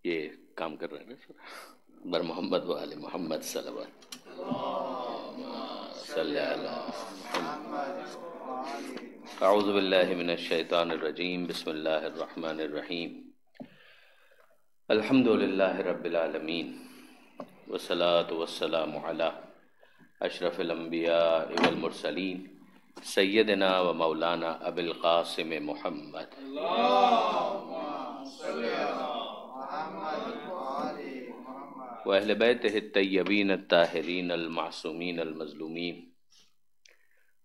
یہ کام کر رہے ہیں نا بر محمد و آل محمد صلوات صلی اللہ اعوذ باللہ من الشیطان الرجیم بسم اللہ الرحمن الرحیم الحمد للہ رب العالمین والصلاة والسلام علی اشرف الانبیاء والمرسلین سیدنا و مولانا ابی القاسم محمد و اہل بیتہ الطیبین الطاہرین المعصومین المظلومین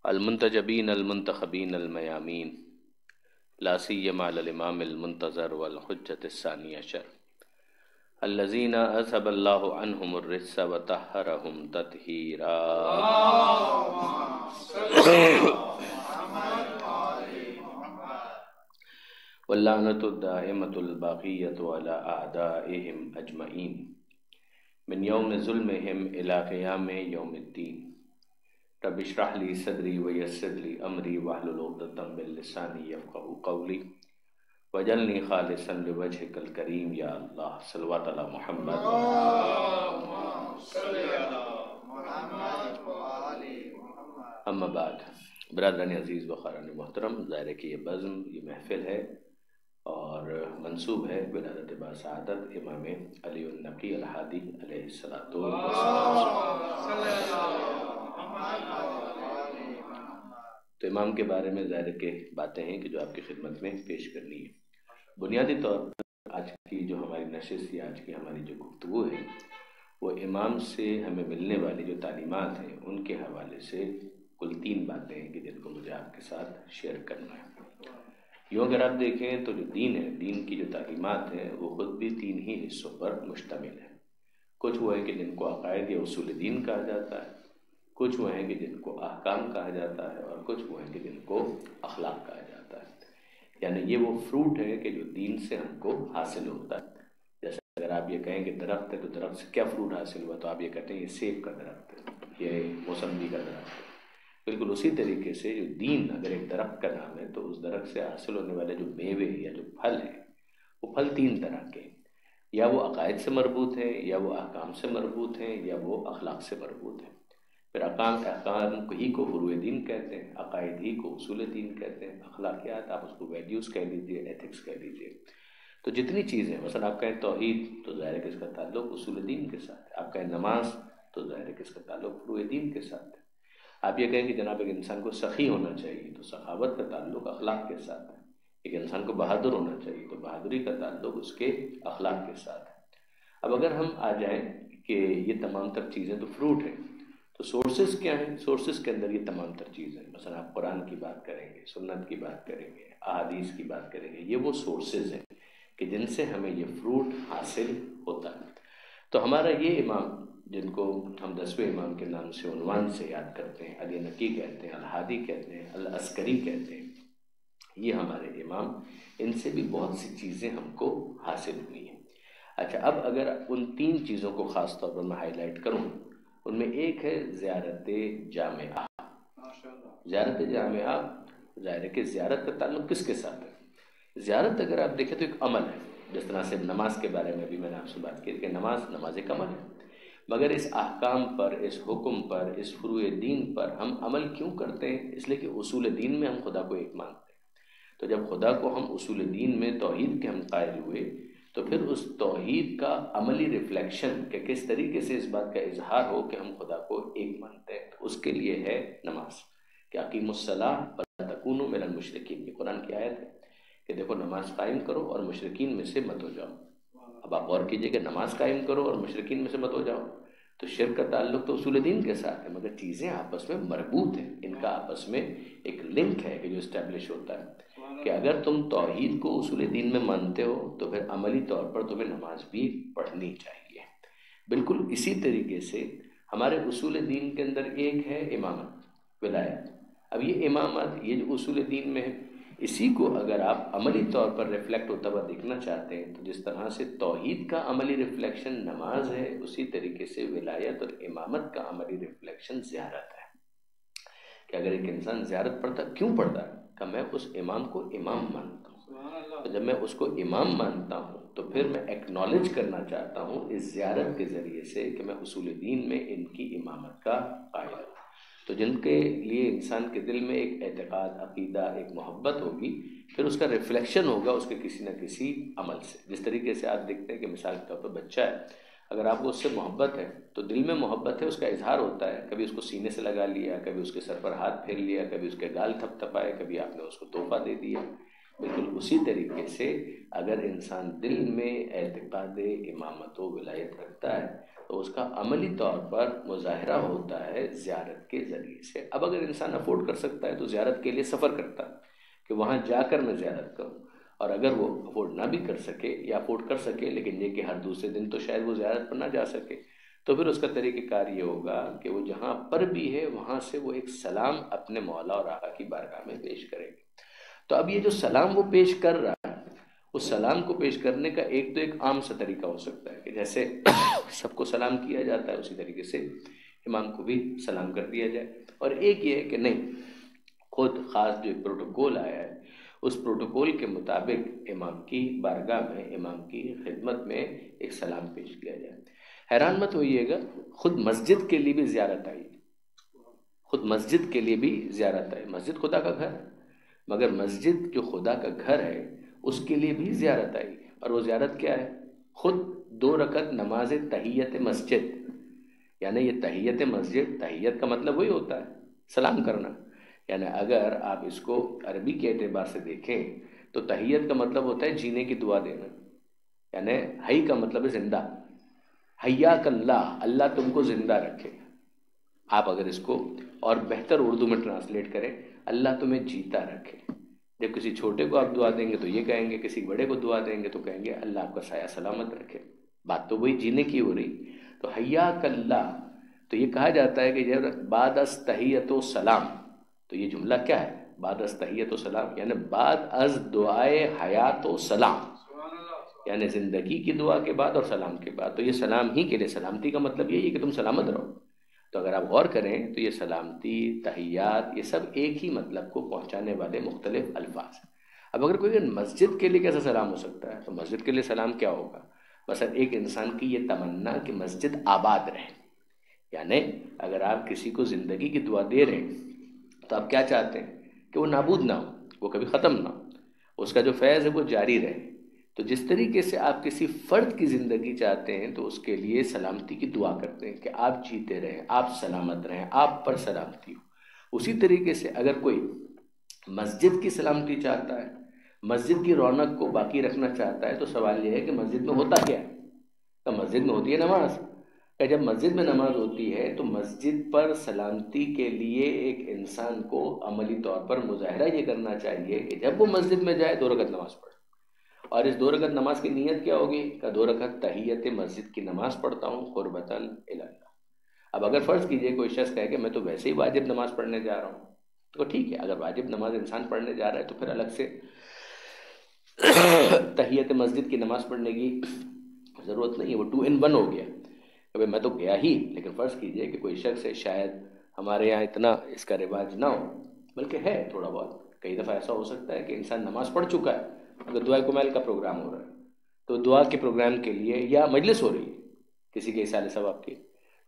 المنتجبین المنتخبین المیامین لا سیما علی الامام المنتظر والحجۃ الثانی عشر الذین اذهب اللہ عنہم الرجس وطہرہم تطہیرا واللعنۃ الدائمۃ الباقیۃ علی اعدائہم اجمعین من یوم ظلمہم الی قیام یوم الدین رب اشرح لی صدری ویسر لی امری واحلل عقدۃ من لسانی یفقہوا قولی وجعلنی خالصا لوجہک الکریم یا اللہ صلوات علی محمد اما بعد برادران عزیز و خاران محترم، ظاہر ہے کہ یہ بزم، یہ محفل ہے اور منسوب ہے ولادت باسعادت امام علی النقی الہادی علیہ الصلوۃ تو امام کے بارے میں ظاہر کہ باتیں ہیں کہ جو آپ کی خدمت میں پیش کرنی ہے۔ بنیادی طور پر آج کی جو ہماری نشست یا آج کی ہماری جو گفتگو ہے وہ امام سے ہمیں ملنے والی جو تعلیمات ہیں ان کے حوالے سے کل 3 باتیں ہیں کہ جن کو مجھے آپ کے ساتھ شیئر کرنا ہے۔ یوں اگر آپ دیکھیں تو جو دین ہے، دین کی جو تعلیمات ہیں وہ خود بھی 3 ہی حصوں پر مشتمل ہے۔ کچھ وہ ہیں کہ جن کو عقائد یا اصول دین کہا جاتا ہے، کچھ وہ ہیں کہ جن کو احکام کہا جاتا ہے، اور کچھ وہ ہیں کہ جن کو اخلاق کہا جاتا ہے۔ یعنی یہ وہ فروٹ ہے کہ جو دین سے ہم کو حاصل ہوتا ہے۔ جیسے اگر آپ یہ کہیں کہ درخت ہے تو درخت سے کیا فروٹ حاصل ہوا، تو آپ یہ کہتے ہیں یہ سیب کا درخت ہے، یہ موسمبی کا درخت ہے۔ بالکل اسی طریقے سے جو دین اگر ایک درخت کا نام ہے تو اس درخت سے حاصل ہونے والے جو میوے یا جو پھل ہیں وہ پھل 3 طرح کے ہیں، یا وہ عقائد سے مربوط ہیں، یا وہ احکام سے مربوط ہیں، یا وہ اخلاق سے مربوط ہیں۔ پھر احکام ہی کو فروع دین کہتے ہیں، عقائد ہی کو اصول دین کہتے ہیں، اخلاقیات آپ اس کو ویلیوز کہہ لیجیے، ایتھکس کہہ لیجیے۔ تو جتنی چیزیں مثلا آپ کہیں توحید تو ظاہر ہے کہ اس کا تعلق اصول دین کے ساتھ ہے، آپ کہیں نماز تو ظاہر ہے کہ اس کا تعلق فروع دین کے ساتھ ہے۔ آپ یہ کہیں کہ جناب ایک انسان کو سخی ہونا چاہیے تو سخاوت کا تعلق اخلاق کے ساتھ ہے۔ ایک انسان کو بہادر ہونا چاہیے تو بہادری کا تعلق اس کے اخلاق کے ساتھ ہے۔ اب اگر ہم آ جائیں کہ یہ تمام تر چیزیں تو فروٹ ہیں، تو سورسز کیا ہیں؟ سورسز کے اندر یہ تمام تر چیزیں، مثلا آپ قرآن کی بات کریں گے، سنت کی بات کریں گے، احادیث کی بات کریں گے، یہ وہ سورسز ہیں کہ جن سے ہمیں یہ فروٹ حاصل ہوتا ہے۔ تو ہمارا یہ امام جن کو ہم 10ویں امام کے نام سے عنوان سے یاد کرتے ہیں، علی نقی کہتے ہیں، الہادی کہتے ہیں، العسکری کہتے ہیں، یہ ہمارے امام، ان سے بھی بہت سی چیزیں ہم کو حاصل ہوئی ہیں۔ اچھا، اب اگر ان 3 چیزوں کو خاص طور پر میں ہائی لائٹ کروں، ان میں ایک ہے زیارت جامعہ۔ زیارت جامعہ ظاہر ہے کہ زیارت کا تعلق کس کے ساتھ ہے؟ زیارت اگر آپ دیکھیں تو ایک عمل ہے، جس طرح سے نماز کے بارے میں بھی میں نے آپ سے بات کی کہ نماز ایک عمل ہے، مگر اس احکام پر، اس حکم پر، اس فروع دین پر ہم عمل کیوں کرتے ہیں؟ اس لیے کہ اصول دین میں ہم خدا کو ایک مانتے ہیں۔ تو جب خدا کو ہم اصول دین میں توحید کے ہم قائل ہوئے تو پھر اس توحید کا عملی ریفلیکشن کہ کس طریقے سے اس بات کا اظہار ہو کہ ہم خدا کو ایک مانتے ہیں، تو اس کے لیے ہے نماز کہ اقیموا الصلاۃ ولا تکونوا من المشرکین۔ یہ قرآن کی آیت ہے کہ دیکھو نماز قائم کرو اور مشرکین میں سے مت ہو جاؤ۔ اب آپ غور کیجئے کہ نماز قائم کرو اور مشرکین میں سے مت ہو جاؤ، تو شرک کا تعلق تو اصول دین کے ساتھ ہے، مگر چیزیں آپس میں مربوط ہیں، ان کا آپس میں ایک لنک ہے کہ جو اسٹیبلش ہوتا ہے کہ اگر تم توحید کو اصول دین میں مانتے ہو تو پھر عملی طور پر تمہیں نماز بھی پڑھنی چاہیے۔ بالکل اسی طریقے سے ہمارے اصول دین کے اندر ایک ہے امامت، ولایت۔ اب یہ امامت، یہ جو اصول دین میں ہے، اسی کو اگر آپ عملی طور پر ریفلیکٹ ہوتا ہوا دیکھنا چاہتے ہیں تو جس طرح سے توحید کا عملی ریفلیکشن نماز ہے، اسی طریقے سے ولایت اور امامت کا عملی ریفلیکشن زیارت ہے۔ کہ اگر ایک انسان زیارت پڑھتا، کیوں پڑھتا ہے؟ کہ میں اس امام کو امام مانتا ہوں۔ تو جب میں اس کو امام مانتا ہوں تو پھر میں ایکنالج کرنا چاہتا ہوں اس زیارت کے ذریعے سے کہ میں اصول دین میں ان کی امامت کا قائل ہوں۔ تو جن کے لیے انسان کے دل میں ایک اعتقاد، عقیدہ، ایک محبت ہوگی، پھر اس کا ریفلیکشن ہوگا اس کے کسی نہ کسی عمل سے۔ جس طریقے سے آپ دیکھتے ہیں کہ مثال کے طور پر بچہ ہے، اگر آپ کو اس سے محبت ہے تو دل میں محبت ہے، اس کا اظہار ہوتا ہے، کبھی اس کو سینے سے لگا لیا، کبھی اس کے سر پر ہاتھ پھیر لیا، کبھی اس کے گال تھپ تھپائے، کبھی آپ نے اس کو تحفہ دے دیا۔ بالکل اسی طریقے سے اگر انسان دل میں اعتقاد امامت و ولایت رکھتا ہے تو اس کا عملی طور پر مظاہرہ ہوتا ہے زیارت کے ذریعے سے۔ اب اگر انسان افورڈ کر سکتا ہے تو زیارت کے لیے سفر کرتا ہے کہ وہاں جا کر میں زیارت کروں، اور اگر وہ افورڈ نہ بھی کر سکے یا افورڈ کر سکے لیکن یہ کہ ہر دوسرے دن تو شاید وہ زیارت پر نہ جا سکے، تو پھر اس کا طریقہ کار یہ ہوگا کہ وہ جہاں پر بھی ہے وہاں سے وہ ایک سلام اپنے مولا اور آقا کی بارگاہ میں پیش کرے گا۔ تو اب یہ جو سلام وہ پیش کر رہا ہے، اس سلام کو پیش کرنے کا ایک تو ایک عام سا طریقہ ہو سکتا ہے کہ جیسے سب کو سلام کیا جاتا ہے اسی طریقے سے امام کو بھی سلام کر دیا جائے، اور ایک یہ ہے کہ نہیں، خود خاص جو ایک پروٹوکول آیا ہے اس پروٹوکول کے مطابق امام کی بارگاہ میں، امام کی خدمت میں ایک سلام پیش کیا جائے۔ حیران مت ہوئیے گا، خود مسجد کے لیے بھی زیارت آئی، خود مسجد کے لیے بھی زیارت آئی۔ مسجد خدا کا گھر ہے، مگر مسجد جو خدا کا گھر ہے اس کے لیے بھی زیارت آئی، اور وہ زیارت کیا ہے؟ خود 2 رکعت نماز تحیت مسجد، یعنی یہ تحیت مسجد، تحیت کا مطلب وہی ہوتا ہے سلام کرنا، یعنی اگر آپ اس کو عربی کے اعتبار سے دیکھیں تو تحیت کا مطلب ہوتا ہے جینے کی دعا دینا، یعنی حی کا مطلب ہے زندہ، حیاک اللہ، اللہ تم کو زندہ رکھے۔ آپ اگر اس کو اور بہتر اردو میں ٹرانسلیٹ کریں، اللہ تمہیں جیتا رکھے۔ جب کسی چھوٹے کو آپ دعا دیں گے تو یہ کہیں گے، کسی بڑے کو دعا دیں گے تو کہیں گے اللہ آپ کا سایہ سلامت رکھے۔ بات تو وہی جینے کی ہو رہی۔ تو حیاک اللہ، تو یہ کہا جاتا ہے کہ جب بعد از تحیت و سلام، تو یہ جملہ کیا ہے؟ بعد از تحیت و سلام، یعنی بعد از دعائے حیات و سلام، یعنی زندگی کی دعا کے بعد اور سلام کے بعد۔ تو یہ سلام ہی کے لیے، سلامتی کا مطلب یہی ہے کہ تم سلامت رہو۔ تو اگر آپ غور کریں تو یہ سلامتی، تحیات، یہ سب ایک ہی مطلب کو پہنچانے والے مختلف الفاظ ہیں۔ اب اگر کوئی مسجد کے لیے کیسا سلام ہو سکتا ہے؟ تو مسجد کے لیے سلام کیا ہوگا؟ مثلا ایک انسان کی یہ تمنا کہ مسجد آباد رہے، یعنی اگر آپ کسی کو زندگی کی دعا دے رہے ہیں تو آپ کیا چاہتے ہیں؟ کہ وہ نابود نہ ہو، وہ کبھی ختم نہ ہو، اس کا جو فیض ہے وہ جاری رہے۔ تو جس طریقے سے آپ کسی فرد کی زندگی چاہتے ہیں تو اس کے لیے سلامتی کی دعا کرتے ہیں کہ آپ جیتے رہیں، آپ سلامت رہیں، آپ پر سلامتی ہو۔ اسی طریقے سے اگر کوئی مسجد کی سلامتی چاہتا ہے، مسجد کی رونق کو باقی رکھنا چاہتا ہے، تو سوال یہ ہے کہ مسجد میں ہوتا کیا ہے؟ تو مسجد میں ہوتی ہے نماز، کہ جب مسجد میں نماز ہوتی ہے تو مسجد پر سلامتی کے لیے ایک انسان کو عملی طور پر مظاہرہ یہ کرنا چاہیے کہ جب وہ مسجد میں جائے 2 رکعت نماز پڑھے، اور اس 2 رکعت نماز کی نیت کیا ہوگی؟ کہ 2 رکعت تحیت مسجد کی نماز پڑھتا ہوں قربتاً الی اللہ۔ اب اگر فرض کیجئے کوئی شخص کہے کہ میں تو ویسے ہی واجب نماز پڑھنے جا رہا ہوں، تو ٹھیک ہے، اگر واجب نماز انسان پڑھنے جا رہا ہے تو پھر الگ سے تحیت مسجد کی نماز پڑھنے کی ضرورت نہیں ہے، وہ 2 in 1 ہو گیا کہ میں تو گیا ہی۔ لیکن فرض کیجئے کہ کوئی شخص ہے، شاید ہمارے یہاں اتنا اس کا رواج نہ ہو، بلکہ ہے تھوڑا بہت، کئی دفعہ ایسا ہو سکتا ہے کہ انسان نماز پڑھ چکا ہے، اگر دعائے کمیل کا پروگرام ہو رہا ہے تو دعا کے پروگرام کے لیے، یا مجلس ہو رہی ہے کسی کے اصالہ ثواب کی،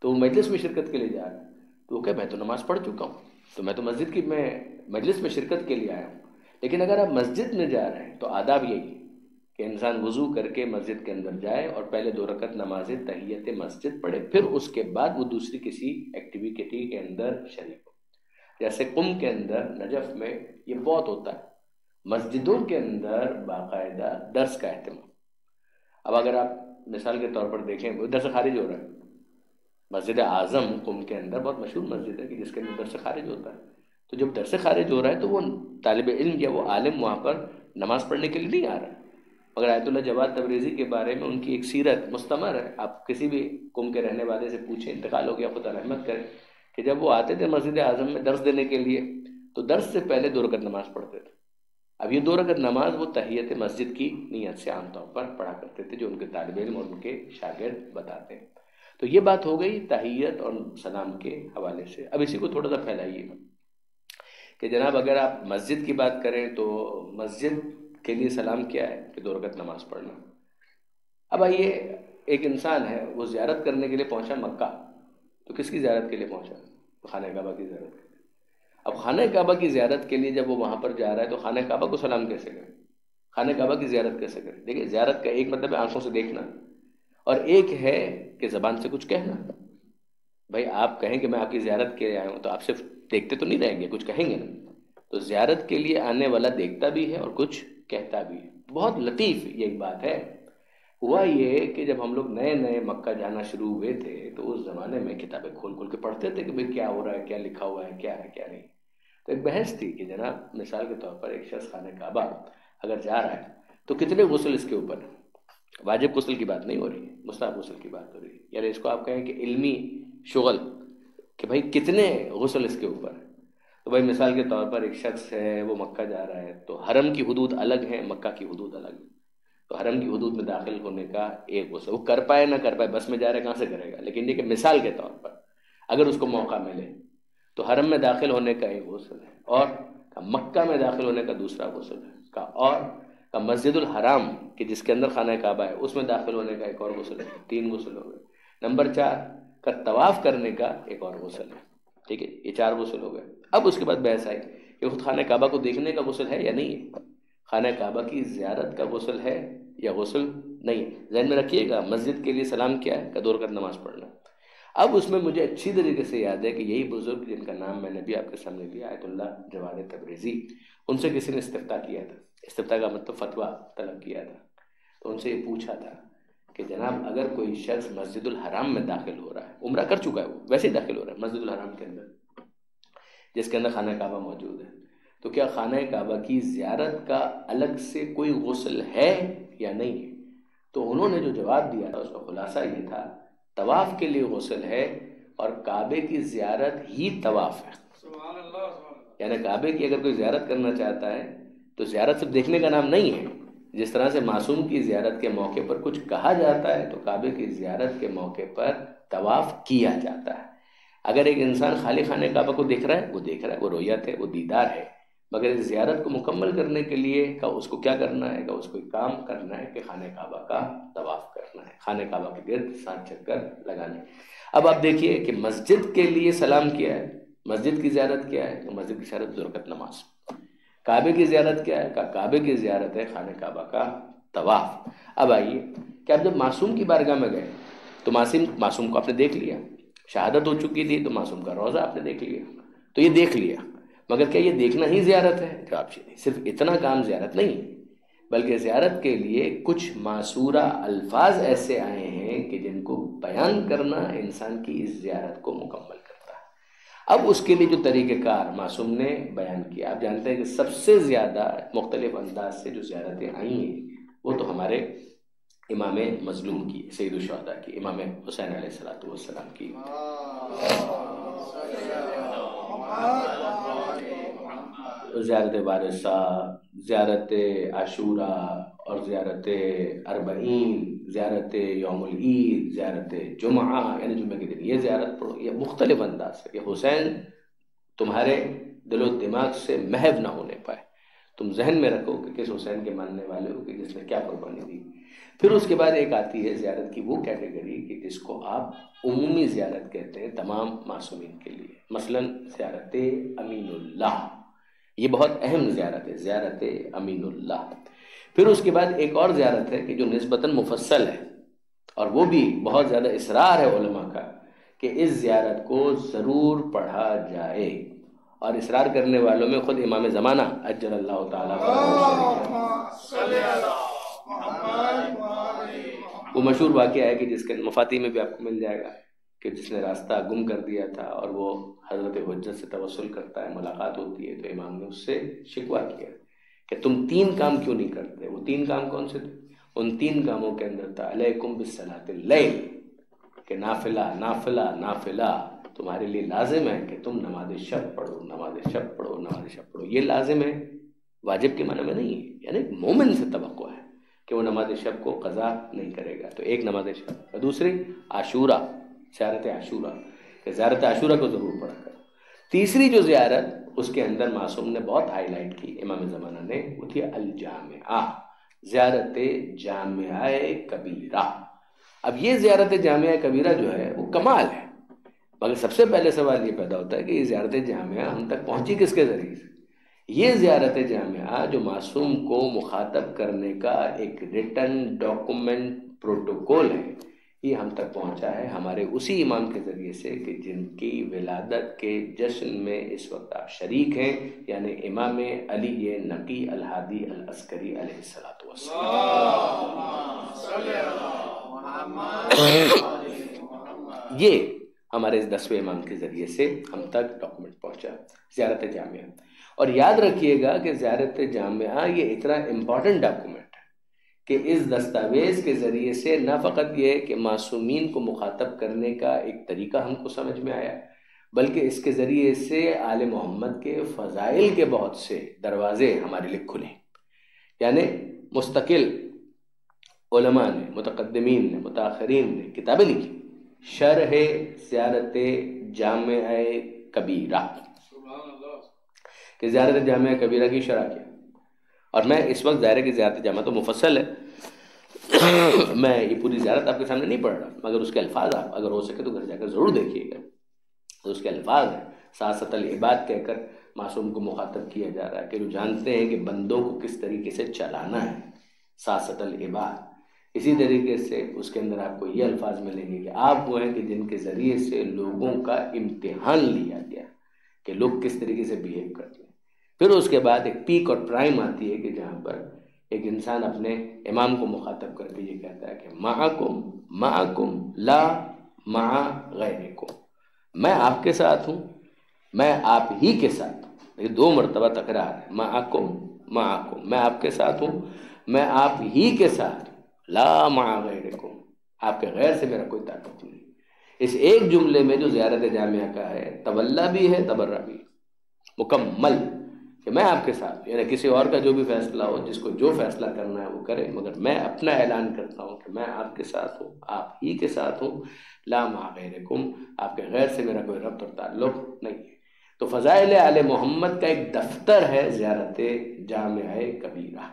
تو وہ مجلس میں شرکت کے لیے جا رہا ہے، تو وہ کہ میں تو نماز پڑھ چکا ہوں، تو میں تو مسجد کی میں مجلس میں شرکت کے لیے آیا ہوں۔ لیکن اگر آپ مسجد میں جا رہے ہیں تو آداب یہی کہ انسان وضو کر کے مسجد کے اندر جائے اور پہلے 2 رکعت نماز تحیت مسجد پڑھے، پھر اس کے بعد وہ دوسری کسی ایکٹیویٹی کے اندر شریک ہو۔ جیسے قم کے اندر، نجف میں یہ بہت ہوتا ہے، مسجدوں کے اندر باقاعدہ درس کا اہتمام۔ اب اگر آپ مثال کے طور پر دیکھیں، وہ درس خارج ہو رہا ہے، مسجد اعظم قم کے اندر بہت مشہور مسجد ہے کہ جس کے اندر درس خارج ہوتا ہے، تو جب درس خارج ہو رہا ہے تو وہ طالب علم یا وہ عالم وہاں پر نماز پڑھنے کے لیے نہیں آ رہا ہے، مگر آیت اللہ جواد تبریزی کے بارے میں ان کی ایک سیرت مستمر ہے، آپ کسی بھی قم کے رہنے والے سے پوچھیں، انتقال ہو گیا خدا رحمت کرے، کہ جب وہ آتے تھے مسجد اعظم میں درس دینے کے لیے تو درس سے پہلے 2 رکعت نماز پڑھتے تھے۔ اب یہ 2 رکعت نماز وہ تحیت مسجد کی نیت سے عام طور پر پڑھا کرتے تھے، جو ان کے طالب علم اور ان کے شاگرد بتاتے ہیں۔ تو یہ بات ہو گئی تحیت اور سلام کے حوالے سے۔ اب اسی کو تھوڑا سا پھیلائیے کہ جناب اگر آپ مسجد کی بات کریں تو مسجد کے لیے سلام کیا ہے کہ 2 رکعت نماز پڑھنا۔ اب آئیے، ایک انسان ہے وہ زیارت کرنے کے لیے پہنچا مکہ، تو کس کی زیارت کے لیے پہنچا؟ خانہ کعبہ کی زیارت کے لیے۔ اب خانہ کعبہ کی زیارت کے لیے جب وہ وہاں پر جا رہا ہے تو خانہ کعبہ کو سلام کیسے کرے؟ خانہ کعبہ کی زیارت کیسے کرے؟ دیکھیے، زیارت کا ایک مطلب ہے آنکھوں سے دیکھنا، اور ایک ہے کہ زبان سے کچھ کہنا۔ بھائی آپ کہیں کہ میں آپ کی زیارت کے لیے آیا ہوں، تو آپ صرف دیکھتے تو نہیں رہیں گے، کچھ کہیں گے نا۔ تو زیارت کے لیے آنے والا دیکھتا بھی ہے اور کچھ کہتا بھی ہے۔ بہت لطیف یہ ایک بات ہے۔ ہوا یہ کہ جب ہم لوگ نئے نئے مکہ جانا شروع ہوئے تھے تو اس زمانے میں کتابیں کھول کھول کے پڑھتے تھے کہ بھئی کیا ہو رہا ہے، کیا لکھا ہوا ہے، کیا نہیں۔ تو ایک بحث تھی کہ جناب مثال کے طور پر ایک شخص خانہ کعبہ اگر جا رہا ہے تو کتنے غسل اس کے اوپر ہے؟ واجب غسل کی بات نہیں ہو رہی ہے، مستحب غسل کی بات ہو رہی ہے، یعنی اس کو آپ کہیں کہ علمی شغل، کہ بھئی کتنے غسل اس کے اوپر ہے۔ تو بھائی مثال کے طور پر ایک شخص ہے وہ مکہ جا رہا ہے، تو حرم کی حدود الگ ہیں، مکہ کی حدود الگ ہیں۔ تو حرم کی حدود میں داخل ہونے کا ایک غسل، وہ کر پائے نہ کر پائے، بس میں جا رہا ہے کہاں سے کرے گا، لیکن یہ کہ مثال کے طور پر اگر اس کو موقع ملے تو حرم میں داخل ہونے کا ایک غسل ہے، اور مکہ میں داخل ہونے کا دوسرا غسل ہے، اور مسجد الحرام کہ جس کے اندر خانہ کعبہ ہے اس میں داخل ہونے کا ایک اور غسل ہے، 3 غسل ہو گئے۔ نمبر 4 کا طواف کرنے کا ایک اور غسل ہے، ٹھیک ہے، یہ 4 غسل ہو گئے۔ اب اس کے بعد بحث آئی کہ خود خانہ کعبہ کو دیکھنے کا غسل ہے یا نہیں ہے، خانہ کعبہ کی زیارت کا غسل ہے یا غسل نہیں ہے۔ ذہن میں رکھیے گا، مسجد کے لیے سلام کیا ہے کہ 2 رکعت نماز پڑھنا۔ اب اس میں مجھے اچھی طریقے سے یاد ہے کہ یہی بزرگ جن کا نام میں نے بھی آپ کے سامنے لیا، آیت اللہ جواد تبریزی، ان سے کسی نے استفتاء کیا تھا، استفتاء کا مطلب فتویٰ طلب کیا تھا، تو ان سے یہ پوچھا تھا کہ جناب اگر کوئی شخص مسجد الحرام میں داخل ہو رہا ہے، عمرہ کر چکا ہے، وہ ویسے ہی داخل ہو رہا ہے مسجد الحرام کے اندر جس کے اندر خانہ کعبہ موجود ہے، تو کیا خانہ کعبہ کی زیارت کا الگ سے کوئی غسل ہے یا نہیں ہے؟ تو انہوں نے جو جواب دیا تھا اس کا خلاصہ یہ تھا، طواف کے لیے غسل ہے اور کعبے کی زیارت ہی طواف ہے۔ سبحان اللہ۔ یعنی کعبے کی اگر کوئی زیارت کرنا چاہتا ہے تو زیارت صرف دیکھنے کا نام نہیں ہے، جس طرح سے معصوم کی زیارت کے موقع پر کچھ کہا جاتا ہے تو کعبے کی زیارت کے موقع پر طواف کیا جاتا ہے۔ اگر ایک انسان خالی خانہ کعبہ کو دیکھ رہا ہے، وہ رویت ہے، وہ دیدار ہے، مگر اس زیارت کو مکمل کرنے کے لیے کہ اس کو کیا کرنا ہے، کہ اس کو ایک کام کرنا ہے کہ خانہ کعبہ کا طواف کرنا ہے، خانہ کعبہ کے گرد 7 چکر لگانے۔ اب آپ دیکھیے کہ مسجد کے لیے سلام کیا ہے، مسجد کی زیارت کیا ہے، تو مسجد کی زیارت 2 رکعت نماز۔ کعبے کی زیارت کیا ہے، کہ کعبے کی زیارت ہے خانہ کعبہ کا طواف۔ اب آئیے کہ آپ جب معصوم کی بارگاہ میں گئے تو معصوم کو آپ نے دیکھ لیا، شہادت ہو چکی تھی تو معصوم کا روضہ آپ نے دیکھ لیا، تو یہ دیکھ لیا، مگر کیا یہ دیکھنا ہی زیارت ہے؟ جواب نہیں، صرف اتنا کام زیارت نہیں، بلکہ زیارت کے لیے کچھ معصورہ الفاظ ایسے آئے ہیں کہ جن کو بیان کرنا انسان کی اس زیارت کو مکمل کرتا ہے۔ اب اس کے لیے جو طریقہ کار معصوم نے بیان کیا، آپ جانتے ہیں کہ سب سے زیادہ مختلف انداز سے جو زیارتیں آئی ہیں وہ تو ہمارے امام مظلوم کی، سید الشہداء کی، امام حسین علیہ السلام کی، زیارت وارثہ، زیارت عاشورہ اور زیارت اربعین، زیارت یوم العید، زیارت جمعہ، یعنی جمعہ کے دن یہ زیارت پڑھو، یہ مختلف انداز ہے کہ حسین تمہارے دل و دماغ سے محو نہ ہونے پائے، تم ذہن میں رکھو کہ کس حسین کے ماننے والے ہو، کہ جس نے کیا قربانی دی۔ پھر اس کے بعد ایک آتی ہے زیارت کی وہ کیٹیگری کہ جس کو آپ عمومی زیارت کہتے ہیں تمام معصومین کے لیے، مثلا زیارت امین اللہ، یہ بہت اہم زیارت ہے، زیارت امین اللہ۔ پھر اس کے بعد ایک اور زیارت ہے کہ جو نسبتاً مفصل ہے اور وہ بھی بہت زیادہ اصرار ہے علماء کا کہ اس زیارت کو ضرور پڑھا جائے، اور اصرار کرنے والوں میں خود امام زمانہ اجل اللہ تعالیٰ وہ مشہور واقعہ ہے کہ جس کے مفاتی میں بھی آپ کو مل جائے گا کہ جس نے راستہ گم کر دیا تھا اور وہ حضرت حجت سے توسل کرتا ہے، ملاقات ہوتی ہے، تو امام نے اس سے شکوہ کیا کہ تم 3 کام کیوں نہیں کرتے؟ وہ 3 کام کون سے تھے؟ ان 3 کاموں کے اندر تھا علیکم بالصلاۃ اللیل، کہ نافلہ نافلہ نافلہ تمہارے لیے لازم ہے کہ تم نماز شب پڑھو، نماز شب پڑھو، نماز شب پڑھو۔ یہ لازم ہے، واجب کے معنی میں نہیں ہے، یعنی مومن سے توقع ہے کہ وہ نماز شب کو قضا نہیں کرے گا، تو ایک نماز شب، اور دوسری عاشورہ، زیارت عاشورہ، کہ زیارت عاشورہ کو ضرور پڑھا کرو۔ تیسری جو زیارت اس کے اندر معصوم نے بہت ہائی لائٹ کی، امام زمانہ نے، وہ تھی الجامعہ، زیارت جامعہ کبیرہ۔ اب یہ زیارت جامعہ کبیرہ جو ہے وہ کمال ہے، مگر سب سے پہلے سوال یہ پیدا ہوتا ہے کہ یہ زیارت جامعہ ہم تک پہنچی کس کے ذریعے سے؟ یہ زیارت جامعہ جو معصوم کو مخاطب کرنے کا ایک ریٹن ڈاکومنٹ پروٹوکول ہے، یہ ہم تک پہنچا ہے ہمارے اسی امام کے ذریعے سے کہ جن کی ولادت کے جشن میں اس وقت آپ شریک ہیں، یعنی امام علی نقی الہادی العسکری علیہ الصلوۃ والسلام۔ یہ ہمارے اس 10ویں امام کے ذریعے سے ہم تک ڈاکومنٹ پہنچا، زیارت جامعہ۔ اور یاد رکھیے گا کہ زیارت جامعہ یہ اتنا امپورٹنٹ ڈاکومنٹ ہے کہ اس دستاویز کے ذریعے سے نہ فقط یہ کہ معصومین کو مخاطب کرنے کا ایک طریقہ ہم کو سمجھ میں آیا، بلکہ اس کے ذریعے سے آل محمد کے فضائل کے بہت سے دروازے ہمارے لیے کھلے، یعنی مستقل علماء نے، متقدمین نے، متاخرین نے کتابیں لکھی، شرح زیارت جامعہ کبیرہ، کہ زیارت جامعہ کبیرہ کی شرح کیا۔ اور میں اس وقت ظاہر ہے کہ زیارت جامعہ تو مفصل ہے، میں یہ پوری زیارت آپ کے سامنے نہیں پڑھ رہا، مگر اس کے الفاظ آپ اگر ہو سکے تو گھر جا کر ضرور دیکھیے گا۔ اس کے الفاظ ہیں، ساسۃ العباد کہہ کر معصوم کو مخاطب کیا جا رہا ہے کہ جو جانتے ہیں کہ بندوں کو کس طریقے سے چلانا ہے، ساسۃ العباد۔ اسی طریقے سے اس کے اندر آپ کو یہ الفاظ ملیں گے کہ آپ وہ ہیں کہ جن کے ذریعے سے لوگوں کا امتحان لیا گیا کہ لوگ کس طریقے سے بیہیو کرتے ہیں۔ پھر اس کے بعد ایک پیک اور پرائم آتی ہے کہ جہاں پر ایک انسان اپنے امام کو مخاطب کر کے یہ کہتا ہے کہ معکم لا مع غیرکم، میں آپ کے ساتھ ہوں، میں آپ ہی کے ساتھ ہوں۔ یہ 2 مرتبہ تکرار ہے، معکم، میں آپ کے ساتھ ہوں، میں آپ ہی کے ساتھ، لا مع غیرکم، آپ کے غیر سے میرا کوئی تعلق نہیں۔ اس ایک جملے میں جو زیارت جامعہ کا ہے، تولا بھی ہے، تبرہ بھی، مکمل، کہ میں آپ کے ساتھ، یعنی کسی اور کا جو بھی فیصلہ ہو، جس کو جو فیصلہ کرنا ہے وہ کرے، مگر میں اپنا اعلان کرتا ہوں کہ میں آپ کے ساتھ ہوں، آپ ہی کے ساتھ ہوں، لا مع غیرکم، آپ کے غیر سے میرا کوئی ربط اور تعلق نہیں ہے۔ تو فضائل آل محمد کا ایک دفتر ہے زیارت جامعہ کبیرہ،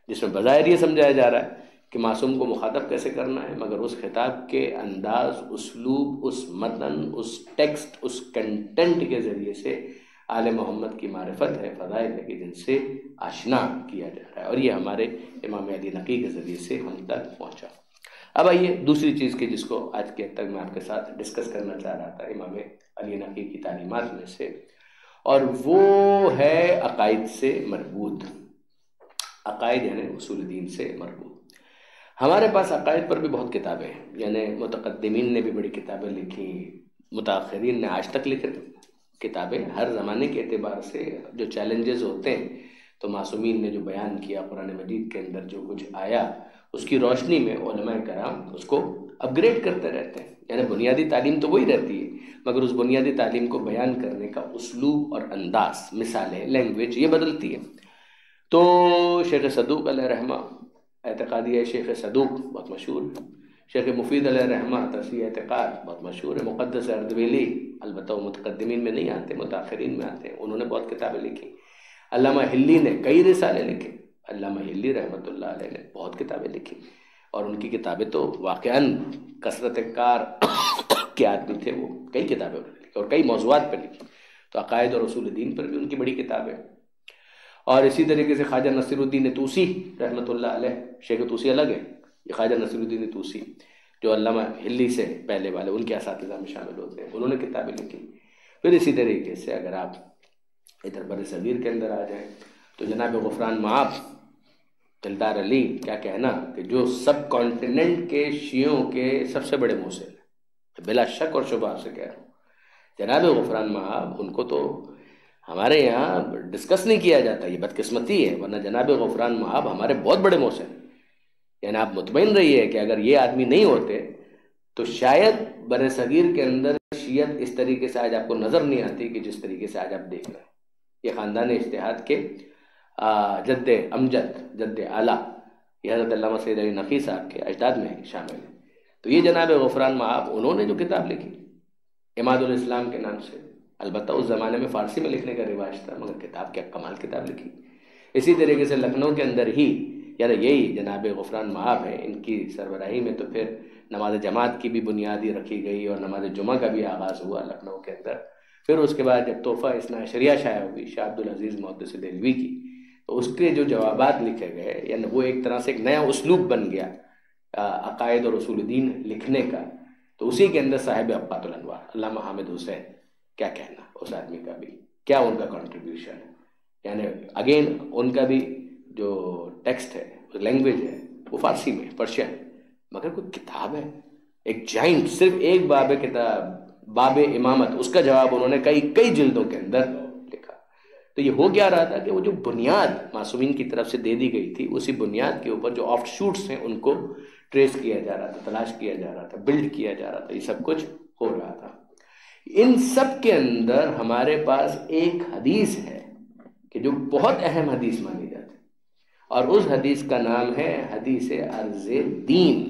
جس میں بظاہر یہ سمجھایا جا رہا ہے کہ معصوم کو مخاطب کیسے کرنا ہے، مگر اس خطاب کے انداز، اسلوب، اس متن، اس ٹیکسٹ، اس کنٹینٹ کے ذریعے سے آل محمد کی معرفت ہے، فضائل ہے کہ جن سے آشنا کیا جا رہا ہے، اور یہ ہمارے امام علی نقی کے ذریعے سے ہم تک پہنچا۔ اب آئیے دوسری چیز کی جس کو آج کے تک میں آپ کے ساتھ ڈسکس کرنا چاہ رہا تھا امام علی نقی کی تعلیمات میں سے، اور وہ ہے عقائد سے مربوط، عقائد یعنی اصول دین سے مربوط۔ ہمارے پاس عقائد پر بھی بہت کتابیں ہیں، یعنی متقدمین نے بھی بڑی کتابیں لکھی، متاخرین نے آج تک لکھی کتابیں۔ ہر زمانے کے اعتبار سے جو چیلنجز ہوتے ہیں تو معصومین نے جو بیان کیا، قرآن مجید کے اندر جو کچھ آیا، اس کی روشنی میں علماء کرام اس کو اپ گریڈ کرتے رہتے ہیں، یعنی بنیادی تعلیم تو وہی رہتی ہے، مگر اس بنیادی تعلیم کو بیان کرنے کا اسلوب اور انداز، مثالیں، لینگویج، یہ بدلتی ہے۔ تو شیخ صدوق علیہ رحمہ، اعتقادی ہے شیخ صدوق بہت مشہور ہے، شیخ مفید علیہ رحمہ تصحیح اعتقاد بہت مشہور ہے، مقدس اردبیلی البتہ وہ متقدمین میں نہیں آتے، متاخرین میں آتے ہیں، انہوں نے بہت کتابیں لکھی۔ علامہ حلی نے کئی رسالے لکھے، علامہ حلی رحمۃ اللہ علیہ نے بہت کتابیں لکھی، اور ان کی کتابیں تو واقعاً کثرت کار کے آدمی تھے، وہ کئی کتابیں انہوں نے لکھی اور کئی موضوعات پر لکھی۔ تو عقائد اور اصول دین پر بھی ان کی بڑی کتابیں۔ اور اسی طریقے سے خواجہ نصیر الدین طوسی رحمۃ اللہ علیہ، شیخ طوسی الگ ہے، یہ خواجہ نصیر الدین طوسی جو علامہ حلی سے پہلے والے ان کے اساتذہ میں شامل ہوتے ہیں، انہوں نے کتابیں لکھی۔ پھر اسی طریقے سے اگر آپ ادھر بر صغیر کے اندر آ جائیں تو جناب غفران معاب، دلدار علی، کیا کہنا کہ جو سب کانٹیننٹ کے شیعوں کے سب سے بڑے محسن ہیں، بلا شک اور شبہ سے کہہ رہا ہوں، جناب غفران معاب، ان کو تو ہمارے یہاں ڈسکس نہیں کیا جاتا، یہ بدقسمتی ہے، ورنہ جناب غفران معاب ہمارے بہت بڑے محسن ہیں۔ یعنی آپ مطمئن رہیے کہ اگر یہ آدمی نہیں ہوتے تو شاید بر صغیر کے اندر شیعت اس طریقے سے آج آپ کو نظر نہیں آتی کہ جس طریقے سے آج آپ دیکھ رہے ہیں۔ یہ خاندان اجتہاد کے جد امجد، جد اعلیٰ، یہ حضرت علامہ سید علی نقی صاحب کے اجداد میں شامل ہیں۔ تو یہ جناب غفران معاب، انہوں نے جو کتاب لکھی عماد الاسلام کے نام سے، البتہ اس زمانے میں فارسی میں لکھنے کا رواج تھا، مگر کتاب کیا کمال کتاب لکھی. اسی طریقے سے لکھنؤ کے اندر ہی یعنی یہی جناب غفران مآب ہیں، ان کی سربراہی میں تو پھر نماز جماعت کی بھی بنیادی رکھی گئی اور نماز جمعہ کا بھی آغاز ہوا لکھنؤ کے اندر. پھر اس کے بعد جب تحفہ اثنا عشریہ شائع ہوئی شاہ عبدالعزیز محدث دہلوی کی، تو اس کے جو جوابات لکھے گئے یعنی وہ ایک طرح سے ایک نیا اسلوب بن گیا عقائد اور اصول دین لکھنے کا. تو اسی کے اندر صاحب اوقات الانوار علامہ حامد حسین، کیا کہنا اس آدمی کا بھی، کیا ان کا کنٹریبیوشن ہے. یعنی اگین ان کا بھی جو ٹیکسٹ ہے، لینگویج ہے، وہ فارسی میں پرشین، مگر کوئی کتاب ہے ایک جائنٹ، صرف ایک باب کتاب باب امامت، اس کا جواب انہوں نے کئی جلدوں کے اندر لکھا. تو یہ ہو کیا رہا تھا کہ وہ جو بنیاد معصومین کی طرف سے دے دی گئی تھی، اسی بنیاد کے اوپر جو آفٹ شوٹس ہیں ان کو ٹریس کیا جا رہا تھا، تلاش کیا جا رہا تھا، بلڈ کیا جا رہا تھا، یہ سب کچھ ہو رہا تھا. ان سب کے اندر ہمارے پاس ایک حدیث ہے کہ جو بہت اہم حدیث مانی جاتی ہے، اور اس حدیث کا نام ہے حدیث عرض دین.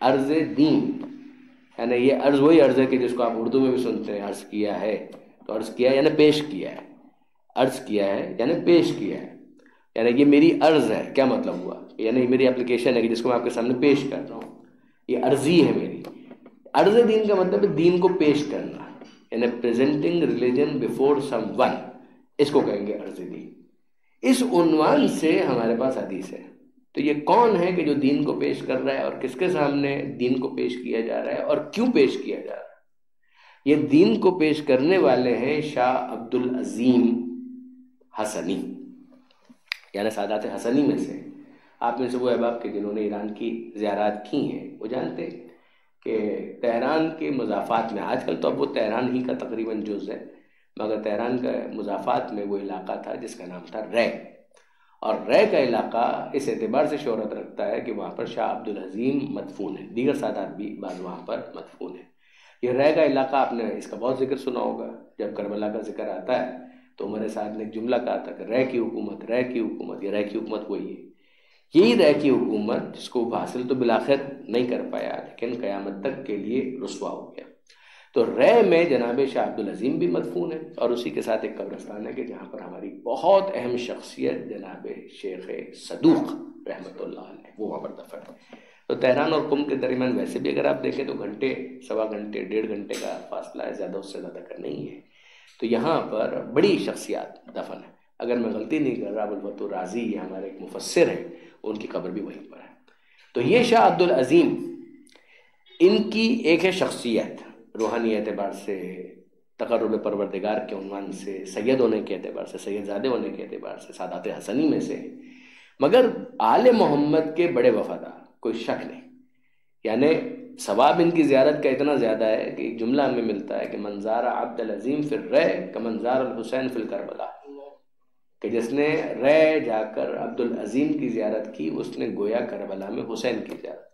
عرض دین یعنی یہ عرض وہی عرض ہے کہ جس کو آپ اردو میں بھی سنتے ہیں، عرض کیا ہے. تو عرض کیا ہے یعنی پیش کیا ہے، عرض کیا ہے یعنی پیش کیا ہے. یعنی یہ میری عرض ہے، کیا مطلب ہوا؟ یعنی میری اپلیکیشن ہے کہ جس کو میں آپ کے سامنے پیش کر رہا ہوں، یہ عرضی ہے میری. عرض دین کا مطلب ہے دین کو پیش کرنا، یعنی presenting religion before someone, اس کو کہیں گے عرض دین. اس عنوان سے ہمارے پاس حدیث ہے. تو یہ کون ہے کہ جو دین کو پیش کر رہا ہے اور کس کے سامنے دین کو پیش کیا جا رہا ہے اور کیوں پیش کیا جا رہا ہے؟ یہ دین کو پیش کرنے والے ہیں شاہ عبدالعظیم حسنی، یعنی سادات حسنی میں سے. آپ میں سے وہ احباب کے جنہوں نے ایران کی زیارات کی ہیں وہ جانتے ہیں کہ تہران کے مضافات میں، آج کل تو اب وہ تہران ہی کا تقریباً جز ہے، مگر تہران کا مضافات میں وہ علاقہ تھا جس کا نام تھا رے. اور رے کا علاقہ اس اعتبار سے شہرت رکھتا ہے کہ وہاں پر شاہ عبدالعظیم مدفون ہے، دیگر سادات بھی بعض وہاں پر مدفون ہیں. یہ رے کا علاقہ آپ نے اس کا بہت ذکر سنا ہوگا، جب کربلا کا ذکر آتا ہے تو عمر سعد نے ایک جملہ کہا تھا کہ رے کی حکومت، رے کی حکومت. یہ رے کی حکومت وہی ہے، یہی رے کی حکومت جس کو حاصل تو بالآخر نہیں کر پایا لیکن قیامت تک کے لیے رسوا ہو گیا. تو رے میں جناب شاہ عبدالعظیم بھی مدفون ہے، اور اسی کے ساتھ ایک قبرستان ہے کہ جہاں پر ہماری بہت اہم شخصیت جناب شیخ صدوق رحمۃ اللہ علیہ وہ وہاں پر دفن ہے. تو تہران اور قم کے درمیان ویسے بھی اگر آپ دیکھیں تو گھنٹے، سوا گھنٹے، 1.5 گھنٹے کا فاصلہ ہے، زیادہ اس سے زیادہ کا نہیں ہے. تو یہاں پر بڑی شخصیات دفن ہے. اگر میں غلطی نہیں کر رہا، ابوالفتح رازی یہ ہمارے ایک مفسر ہیں، ان کی قبر بھی وہیں پر ہے. تو یہ شاہ عبدالعظیم، ان کی ایک ہے شخصیت روحانی اعتبار سے، تقرب پروردگار کے عنوان سے، سید ہونے کے اعتبار سے، سید زادے ہونے کے اعتبار سے سادات حسنی میں سے، مگر آل محمد کے بڑے وفادار، کوئی شک نہیں. یعنی ثواب ان کی زیارت کا اتنا زیادہ ہے کہ ایک جملہ ہمیں ملتا ہے کہ منظار عبدالعظیم فی الرے کمنظار الحسین فی الکربلا، کہ جس نے رے جا کر عبدالعظیم کی زیارت کی اس نے گویا کربلا میں حسین کی زیارت.